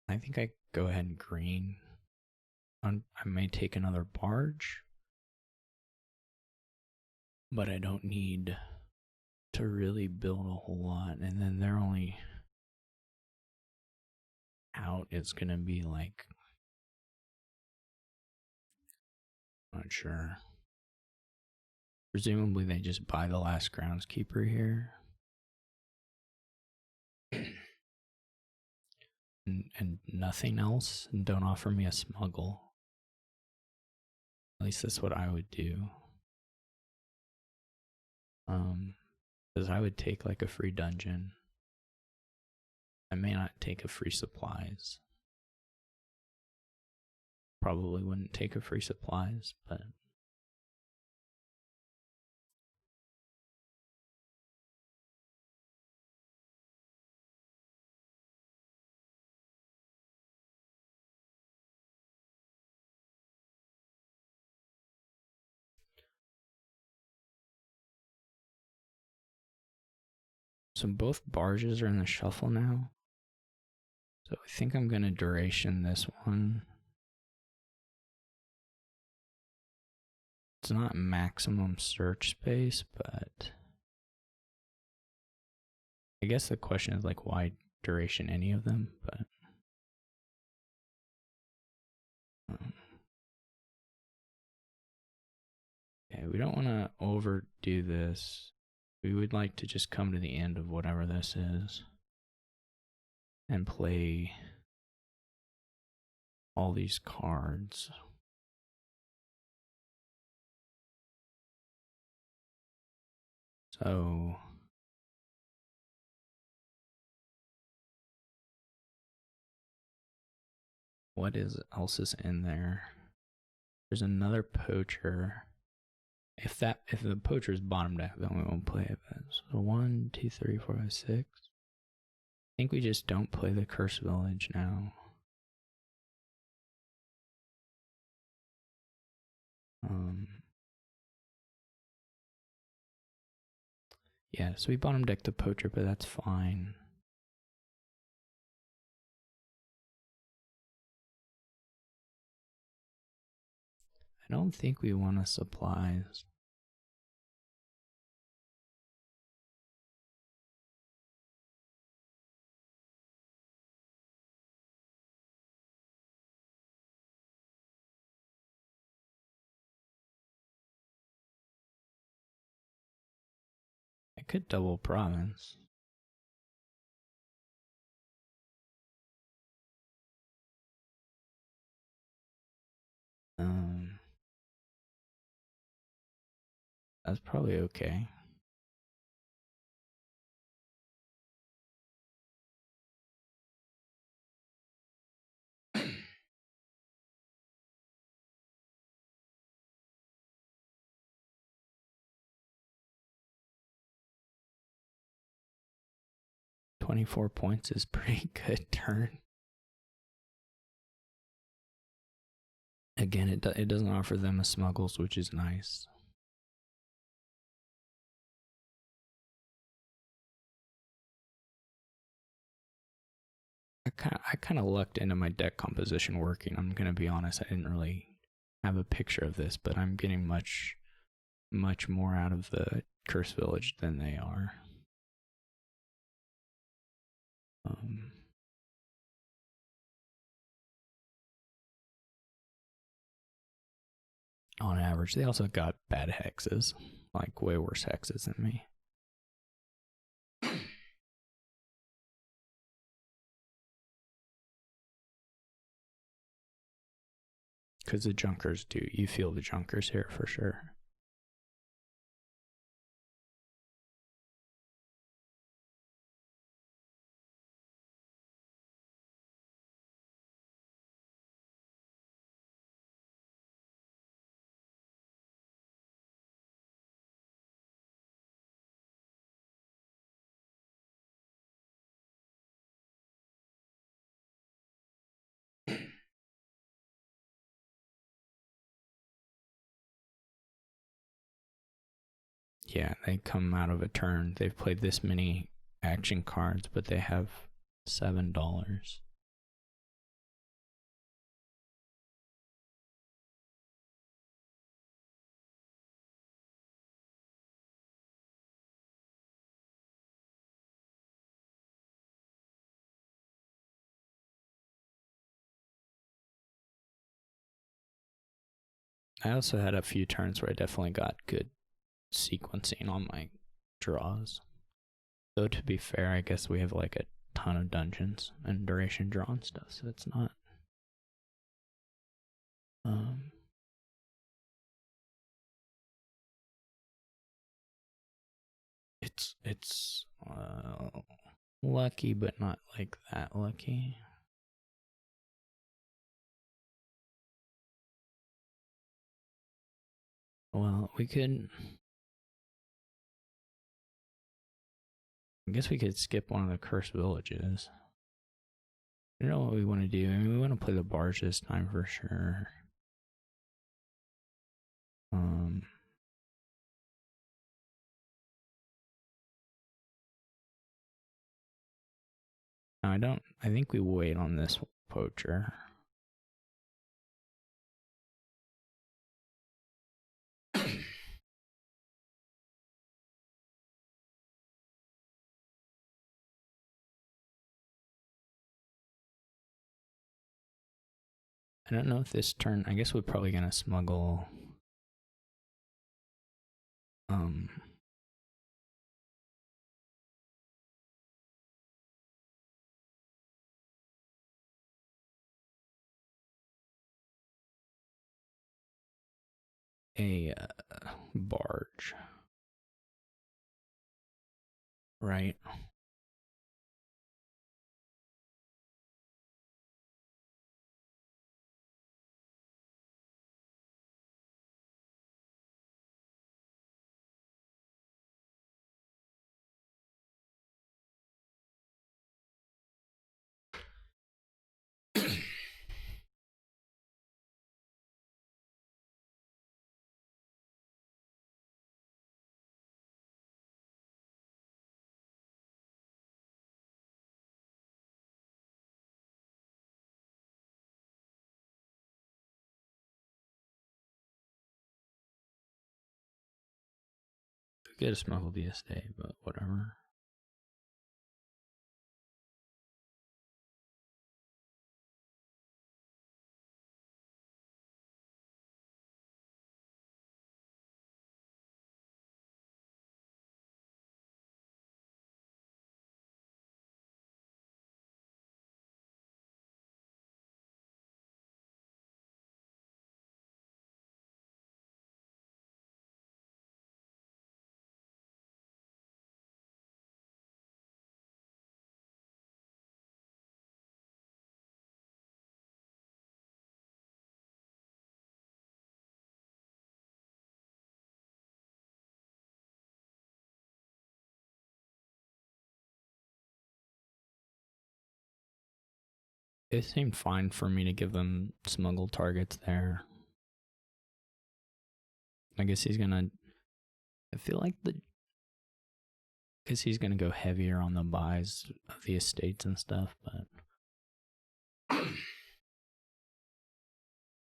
[SPEAKER 1] I think I go ahead and green. I may take another barge, but I don't need to really build a whole lot. And then they're only out. It's gonna be like, not sure. Presumably they just buy the last groundskeeper here. And nothing else, and don't offer me a smuggle. At least that's what I would do. Because I would take like a free dungeon. I may not take a free supplies. Probably wouldn't take a free supplies, but so both barges are in the shuffle now. So I think I'm gonna duration this one. It's not maximum search space, but I guess the question is like why duration any of them, but okay, we don't want to overdo this. We would like to just come to the end of whatever this is and play all these cards. So what else is in there? There's another poacher. If the poacher is bottom deck, then we won't play it. So 1, 2, 3, 4, 5, 6. I think we just don't play the Curse Village now. Yeah, so we bottom decked the poacher, but that's fine. I don't think we want to supplies. I could double province. That's probably okay. $24 points is pretty good turn. Again, it doesn't offer them a smuggles, which is nice. I kind of lucked into my deck composition working. I'm gonna be honest. I didn't really have a picture of this, but I'm getting much more out of the Curse Village than they are. On average, they also got bad hexes, like way worse hexes than me. Because the Junkers do. You feel the Junkers here for sure. Yeah, they come out of a turn. They've played this many action cards, but they have $7. I also had a few turns where I definitely got good sequencing on my draws. Though to be fair, I guess we have like a ton of dungeons and duration draw and stuff, so it's not. It's lucky, but not like that lucky. Well, we could. I guess we could skip one of the cursed villages. I don't know what we want to do. I mean, we want to play the barge this time for sure. No, I don't. I think we wait on this poacher. I don't know if this turn. I guess we're probably gonna smuggle. A barge, right? Get a smuggle the estate, but whatever. It seemed fine for me to give them smuggled targets there. I guess he's gonna. I feel like because he's gonna go heavier on the buys of the estates and stuff, but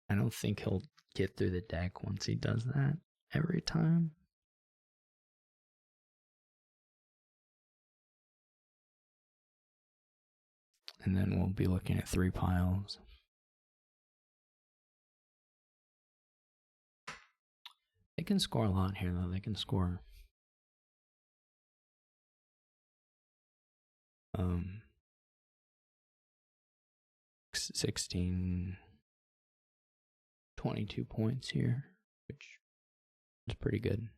[SPEAKER 1] I don't think he'll get through the deck once he does that every time. And then we'll be looking at 3 piles. They can score a lot here, though. They can score 16, 22 points here, which is pretty good.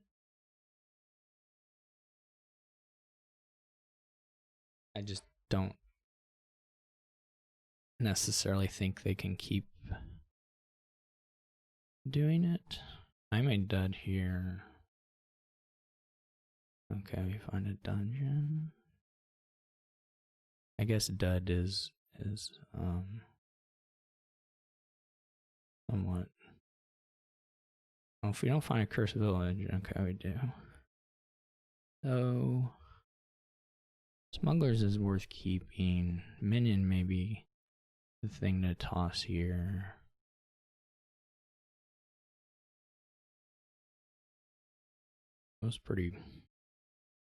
[SPEAKER 1] I just don't necessarily think they can keep doing it. I may dud here. Okay, we find a dungeon. I guess dud is somewhat. Oh, if we don't find a cursed village, okay, we do. So smugglers is worth keeping. Minion may be the thing to toss here. It was pretty.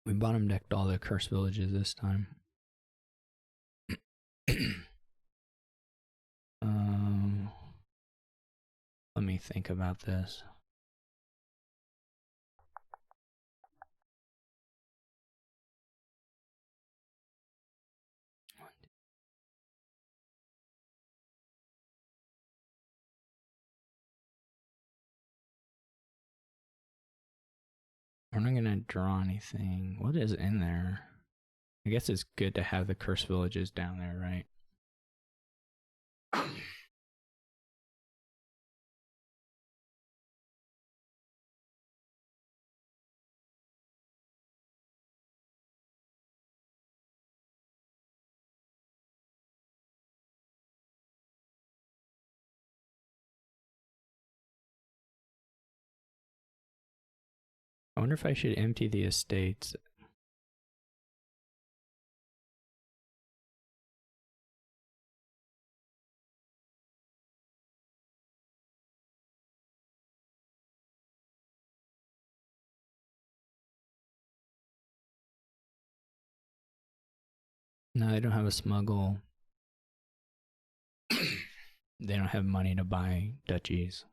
[SPEAKER 1] We bottom decked all the cursed villages this time. Let me think about this. We're not gonna draw anything. What is in there? I guess it's good to have the cursed villages down there, right? I wonder if I should empty the estates. No, they don't have a smuggle. They don't have money to buy duchies.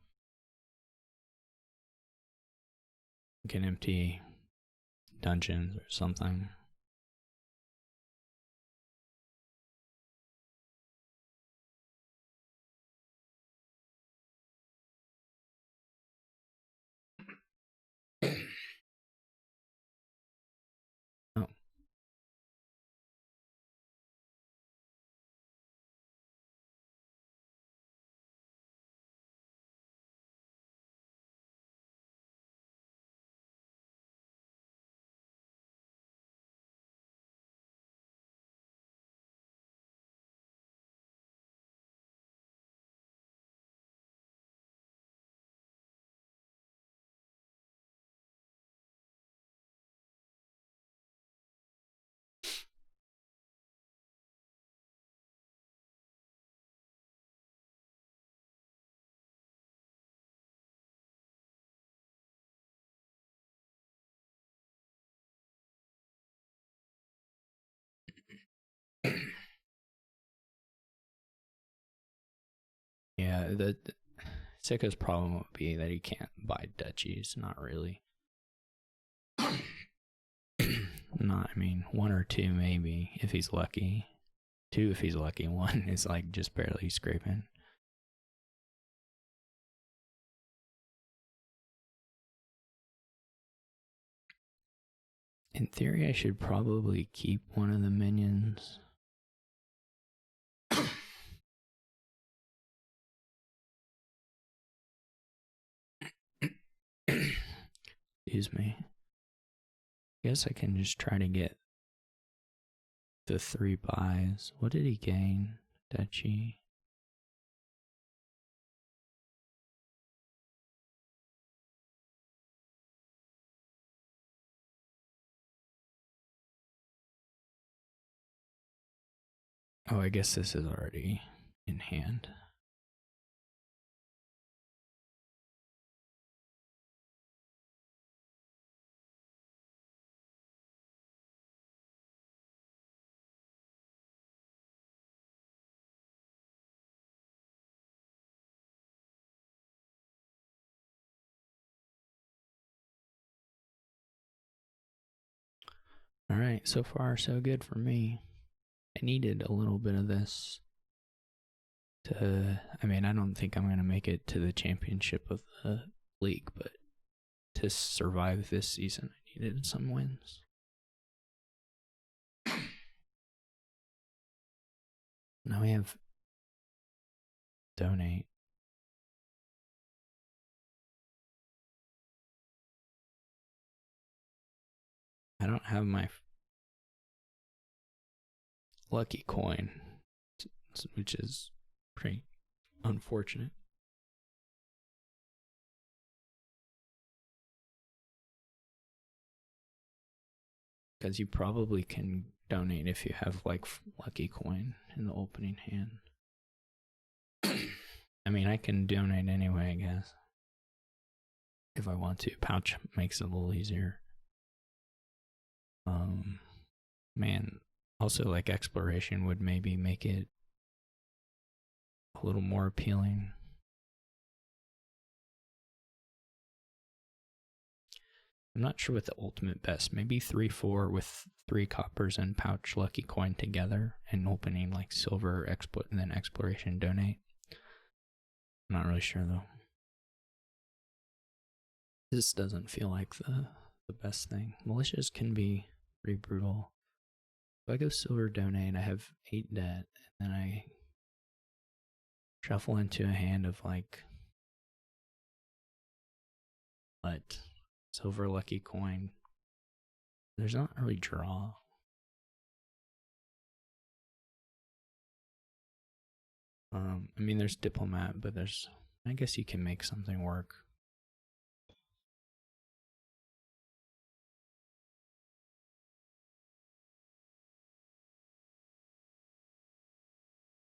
[SPEAKER 1] You can empty dungeons or something. Oh. the Sicko's problem would be that he can't buy duchies. Not really. Not, I mean, 1 or 2 maybe if he's lucky. 2 if he's lucky. 1 is like just barely scraping. In theory, I should probably keep one of the minions. Excuse me. I guess I can just try to get the 3 buys. What did he gain? Duchy. Oh, I guess this is already in hand. Alright, so far so good for me. I needed a little bit of this to, I mean, I don't think I'm going to make it to the championship of the league, but to survive this season, I needed some wins. Now we have donate. I don't have my lucky coin, which is pretty unfortunate. Because you probably can donate if you have like lucky coin in the opening hand. I mean, I can donate anyway, I guess. If I want to. Pouch makes it a little easier. Man, also like exploration would maybe make it a little more appealing. I'm not sure what the ultimate best. Maybe 3-4 with 3 coppers and pouch lucky coin together and opening like silver exploit and then exploration donate. I'm not really sure though. This doesn't feel like the best thing. Malicious can be pretty brutal. If I go silver donate, I have 8 debt, and then I shuffle into a hand of like what? Silver lucky coin. There's not really draw. I mean, there's diplomat, but there's, I guess you can make something work.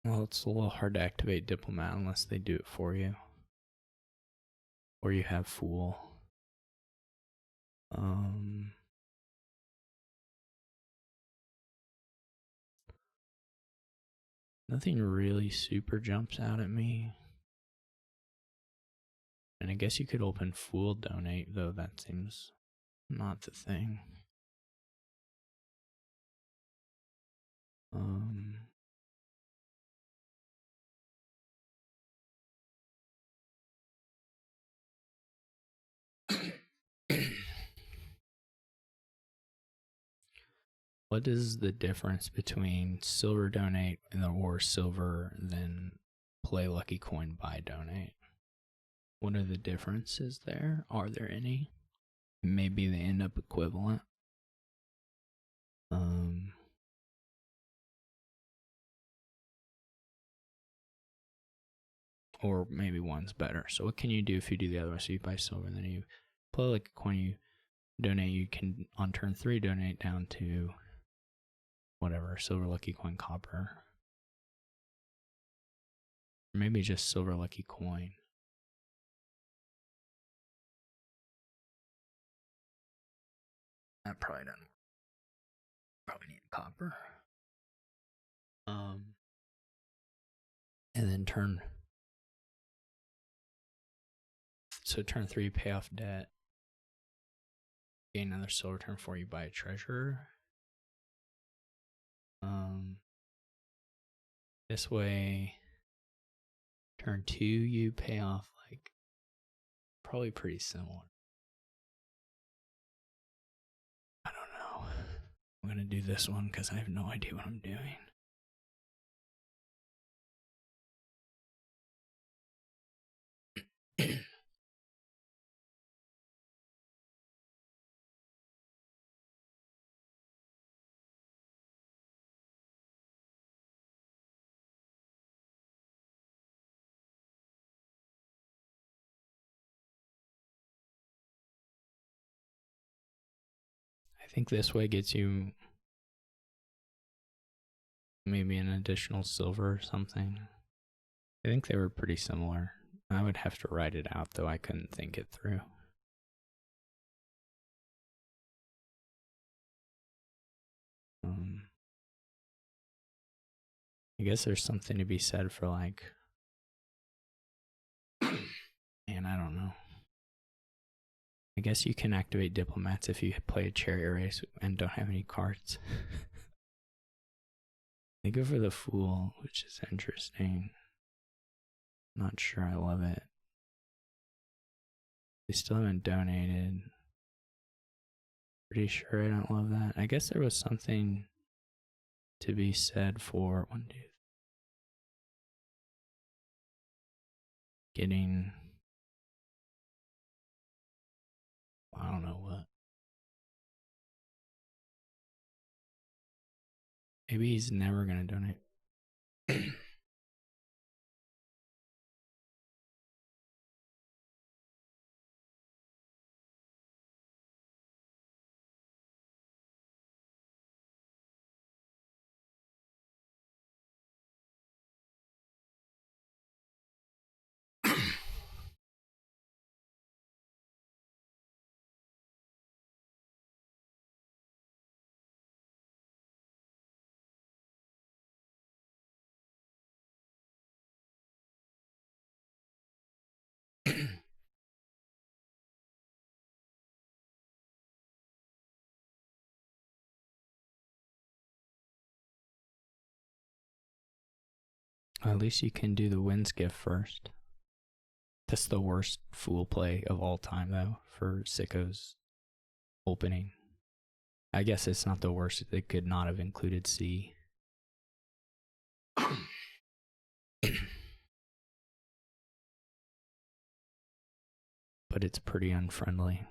[SPEAKER 1] Well, it's a little hard to activate diplomat unless they do it for you. Or you have fool. Nothing really super jumps out at me. And I guess you could open fool donate, though that seems not the thing. What is the difference between silver donate or silver then play lucky coin buy donate? What are the differences there? Are there any? Maybe they end up equivalent. Or maybe one's better. So what can you do if you do the other way? So you buy silver and then you play like a coin, you donate, you can on turn 3 donate down to whatever, silver lucky coin copper. Or maybe just silver lucky coin. That probably doesn't work. Probably need copper. And then turn So turn 3, pay off debt. Gain another silver. Turn 4, you buy a treasure. This way, turn 2, you pay off like probably pretty similar. I don't know. I'm gonna do this one because I have no idea what I'm doing. I think this way gets you maybe an additional silver or something. I think they were pretty similar. I would have to write it out though, I couldn't think it through. I guess there's something to be said for like, man, I don't know. I guess you can activate diplomats if you play a chariot race and don't have any cards. They go for the fool, which is interesting. Not sure I love it. They still haven't donated. Pretty sure I don't love that. I guess there was something to be said for getting, I don't know what. Maybe he's never gonna donate. At least you can do the winds gift first. That's the worst fool play of all time, though, for Sicko's opening. I guess it's not the worst. They could not have included C. But it's pretty unfriendly.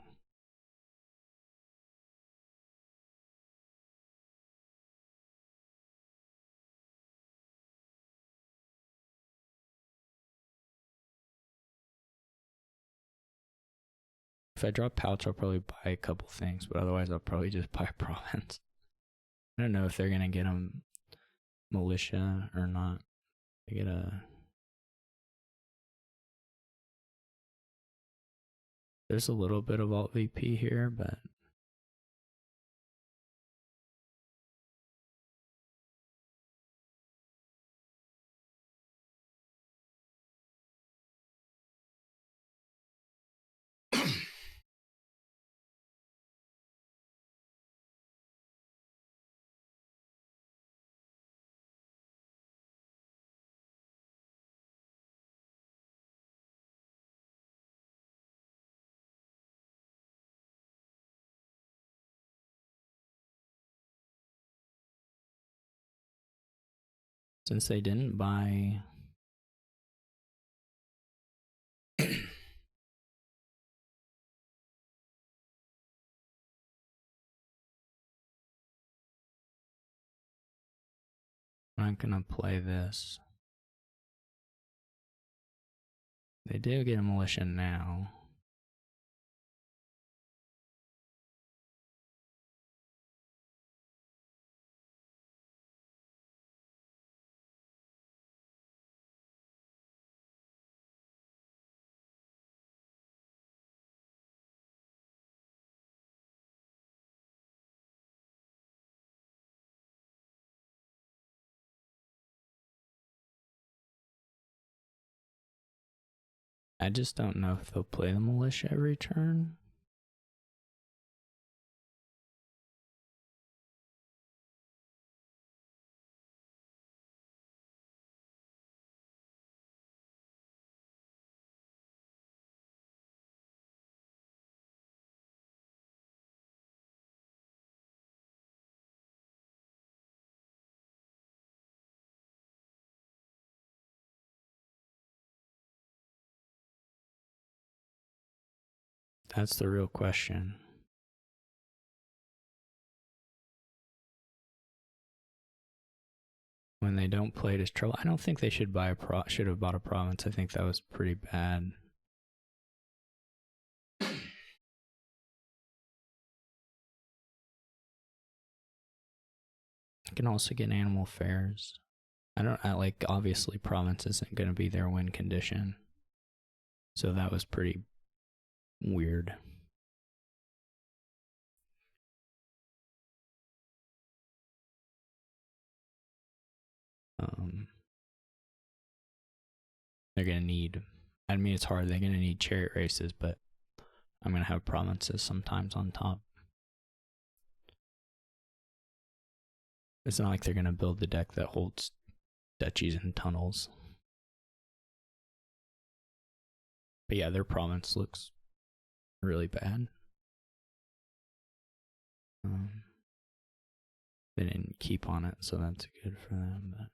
[SPEAKER 1] If I drop pouch, I'll probably buy a couple things, but otherwise I'll probably just buy a province. I don't know if they're gonna get a militia or not. They get a. There's a little bit of alt VP here, but since they didn't buy I'm not gonna play this. They do get a militia now. I just don't know if they'll play the militia every turn. That's the real question. When they don't play it as trouble, I don't think they should should have bought a province. I think that was pretty bad. I can also get animal fairs. I like, obviously province isn't going to be their win condition. So that was pretty weird. They're going to need, I mean, it's hard. They're going to need chariot races, but I'm going to have provinces sometimes on top. It's not like they're going to build the deck that holds duchies and tunnels. But yeah, their province looks really bad. They didn't keep on it, so that's good for them. But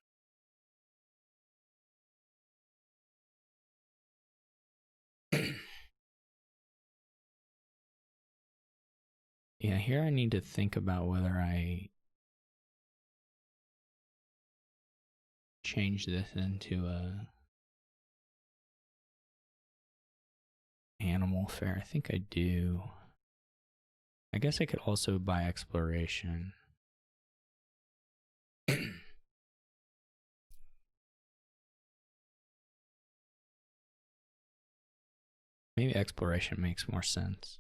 [SPEAKER 1] yeah, here I need to think about whether I change this into a animal fair. I think I do. I guess I could also buy exploration. Maybe exploration makes more sense.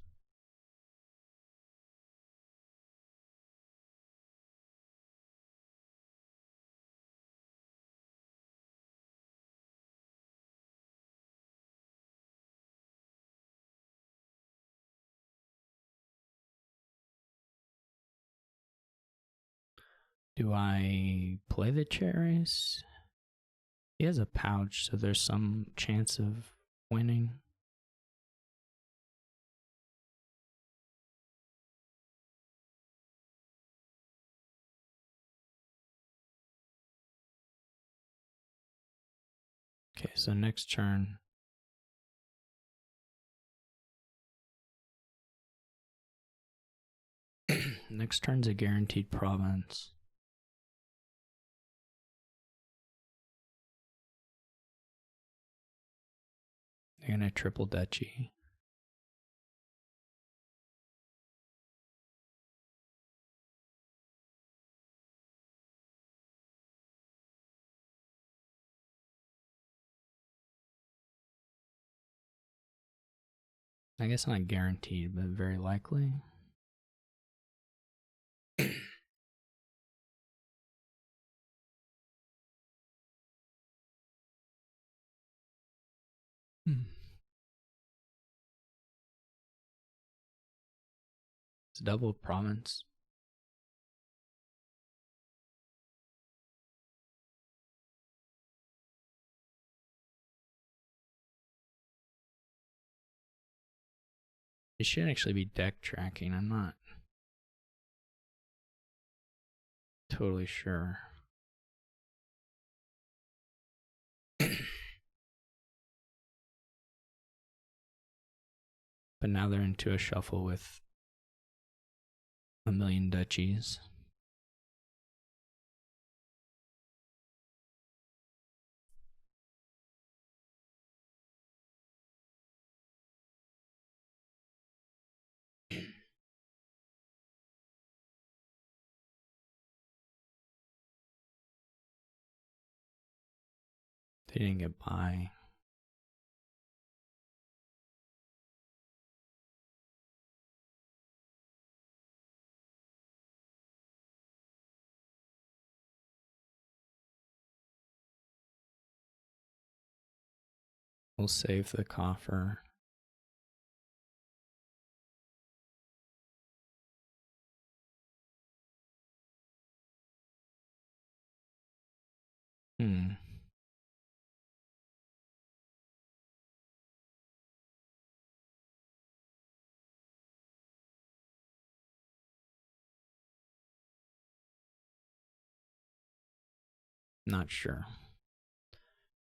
[SPEAKER 1] Do I play the chariot race? He has a pouch, so there's some chance of winning. Okay, so next turn. Next turn's a guaranteed province. They're gonna triple duchy. I guess not guaranteed, but very likely. It's double province. It should actually be deck tracking. I'm not totally sure. But now they're into a shuffle with a million duchies. They didn't get by. We'll save the coffer. Not sure.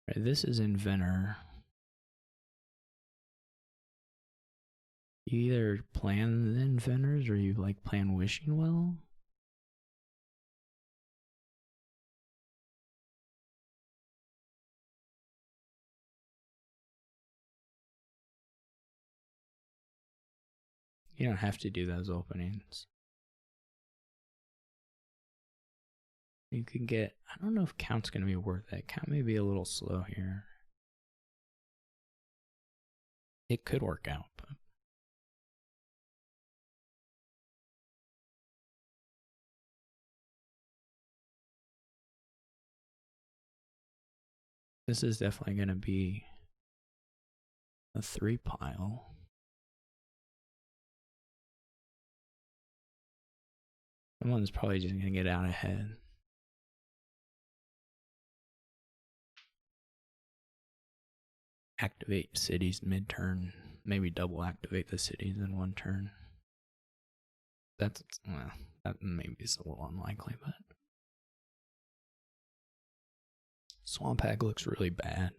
[SPEAKER 1] Right, this is Inventor. You either plan the Inventors or you like plan Wishing Well. You don't have to do those openings. You can get, I don't know if Count's going to be worth it. Count may be a little slow here. It could work out, but this is definitely going to be a 3 pile. Someone's probably just going to get out ahead. Activate cities mid-turn. Maybe double activate the cities in one turn. That's, well, that maybe is a little unlikely, but Swamp Hag looks really bad.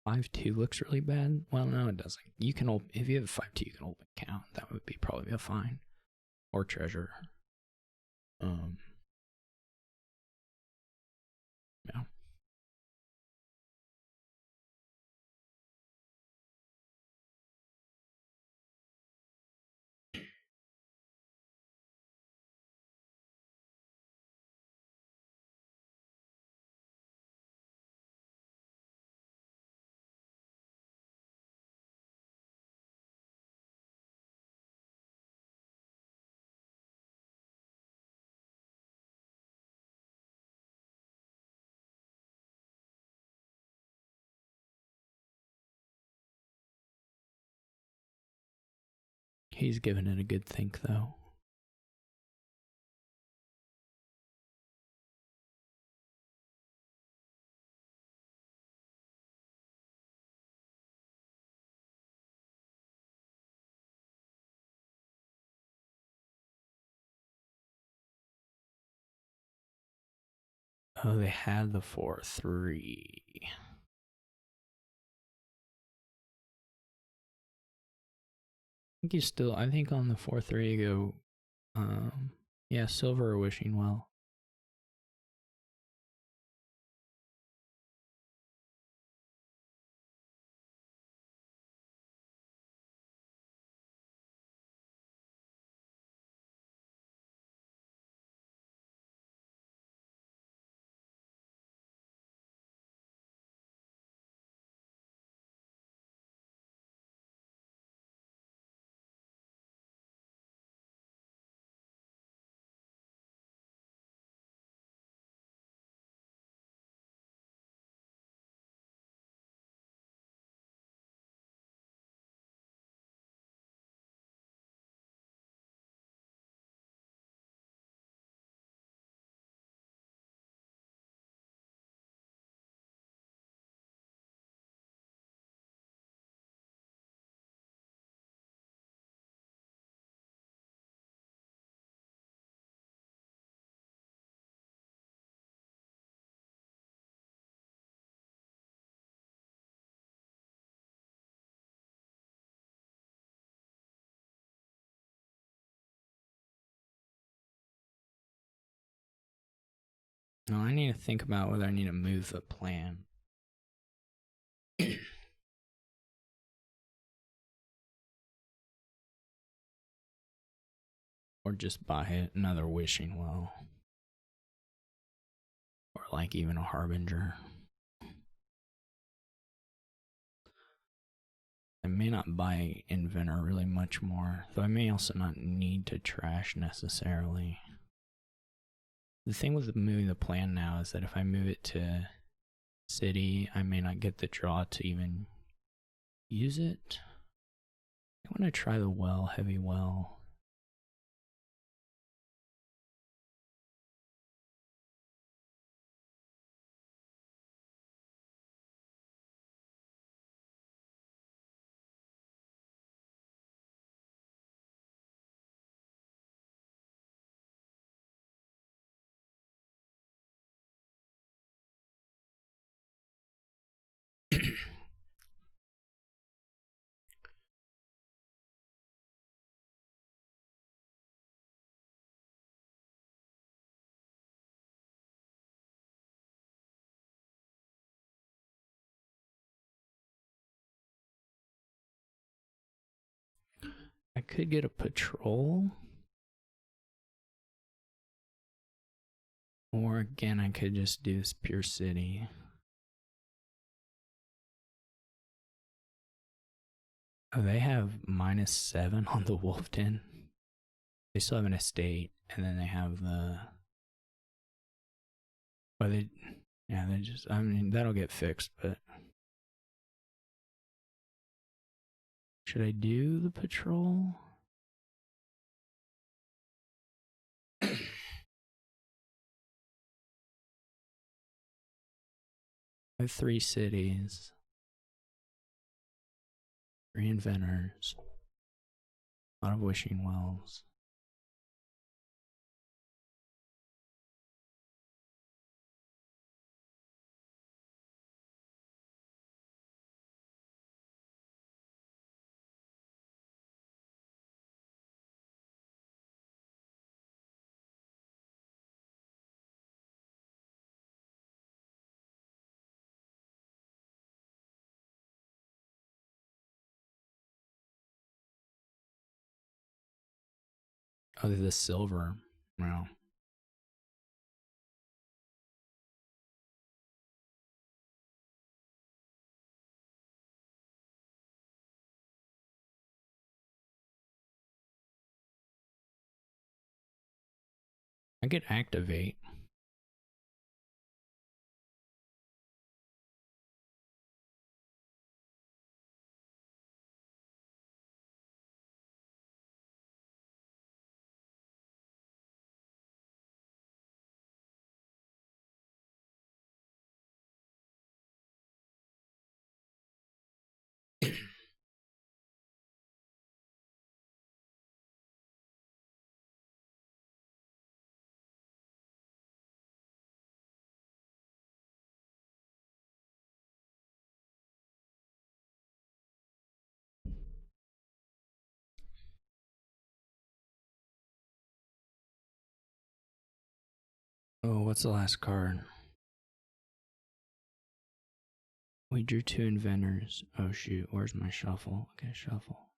[SPEAKER 1] 5-2 looks really bad. Well, no, it doesn't. You can open, if you have 5-2, you can open Count. That would be probably a fine. Or Treasure. Yeah. He's giving it a good think, though. Oh, they had the 4-3. I think you still, I think on the 4-3 you go, yeah, Silver or Wishing Well. No, I need to think about whether I need to move the plan. Or just buy another Wishing Well. Or like even a Harbinger. I may not buy Inventor really much more, though I may also not need to trash necessarily. The thing with moving the plan now is that if I move it to city, I may not get the draw to even use it. I want to try the well, heavy well. I could get a patrol. Or again, I could just do this pure city. Oh, they have -7 on the wolf den. They still have an estate, and then they have the. Well, they. Yeah, they just. I mean, that'll get fixed, but. Should I do the patrol? I have 3 cities, 3 inventors, a lot of wishing wells. Oh, the silver. Wow. I could activate. Oh, what's the last card? We drew 2 inventors. Oh shoot, where's my shuffle? Okay, shuffle.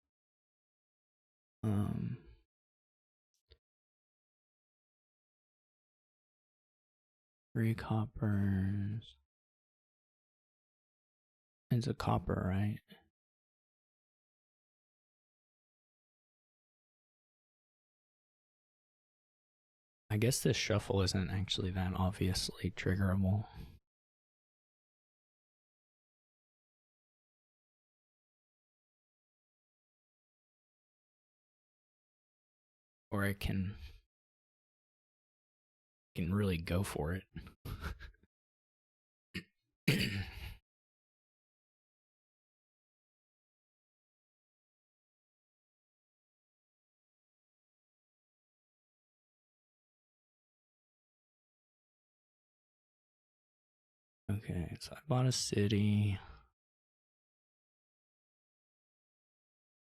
[SPEAKER 1] 3 coppers. It's a copper, right? I guess this shuffle isn't actually that obviously triggerable. Or I can really go for it. Okay, so I bought a city.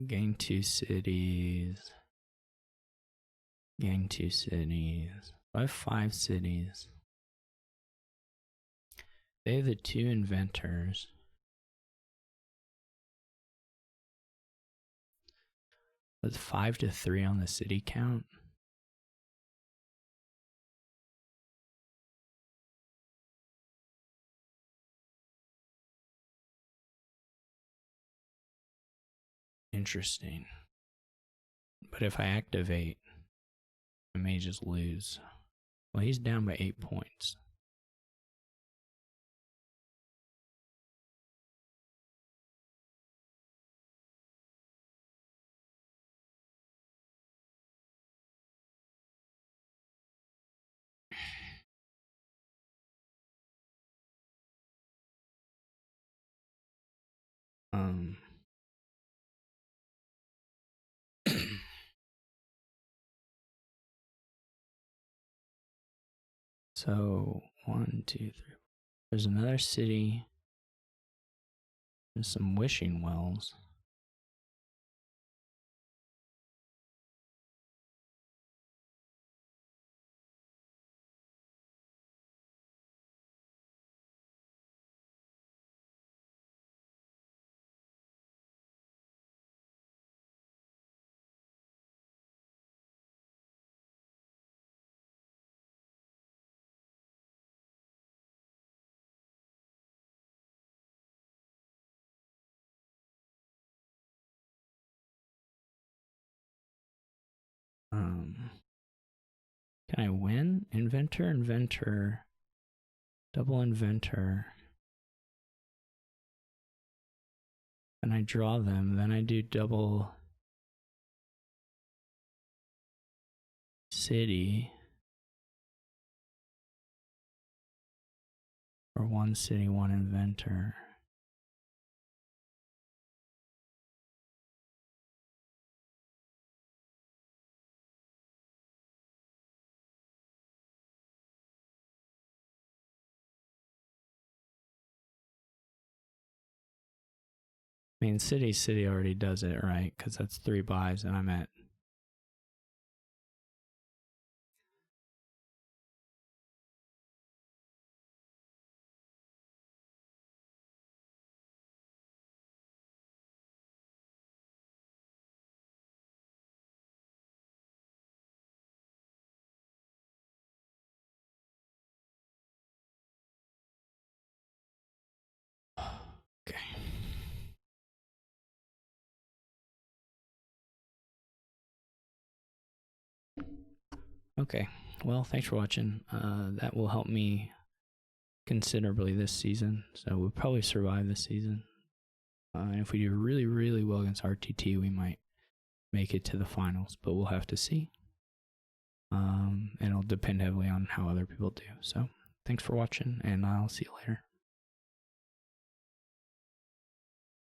[SPEAKER 1] Gain 2 cities. Gain 2 cities. I have 5 cities. They have the 2 inventors. With 5-3 on the city count. Interesting. But if I activate, I may just lose. Well, he's down by 8 points. So 1, 2, 3. There's another city. There's some wishing wells. Can I win? Inventor, inventor, double inventor. And I draw them, then I do double city. Or one city, one inventor. I mean, city already does it, right? Because that's 3 buys, and I'm at. Okay. Okay. Well, thanks for watching. That will help me considerably this season. So we'll probably survive this season. And if we do really, really well against RTT, we might make it to the finals, but we'll have to see. And it'll depend heavily on how other people do. So thanks for watching, and I'll see you later.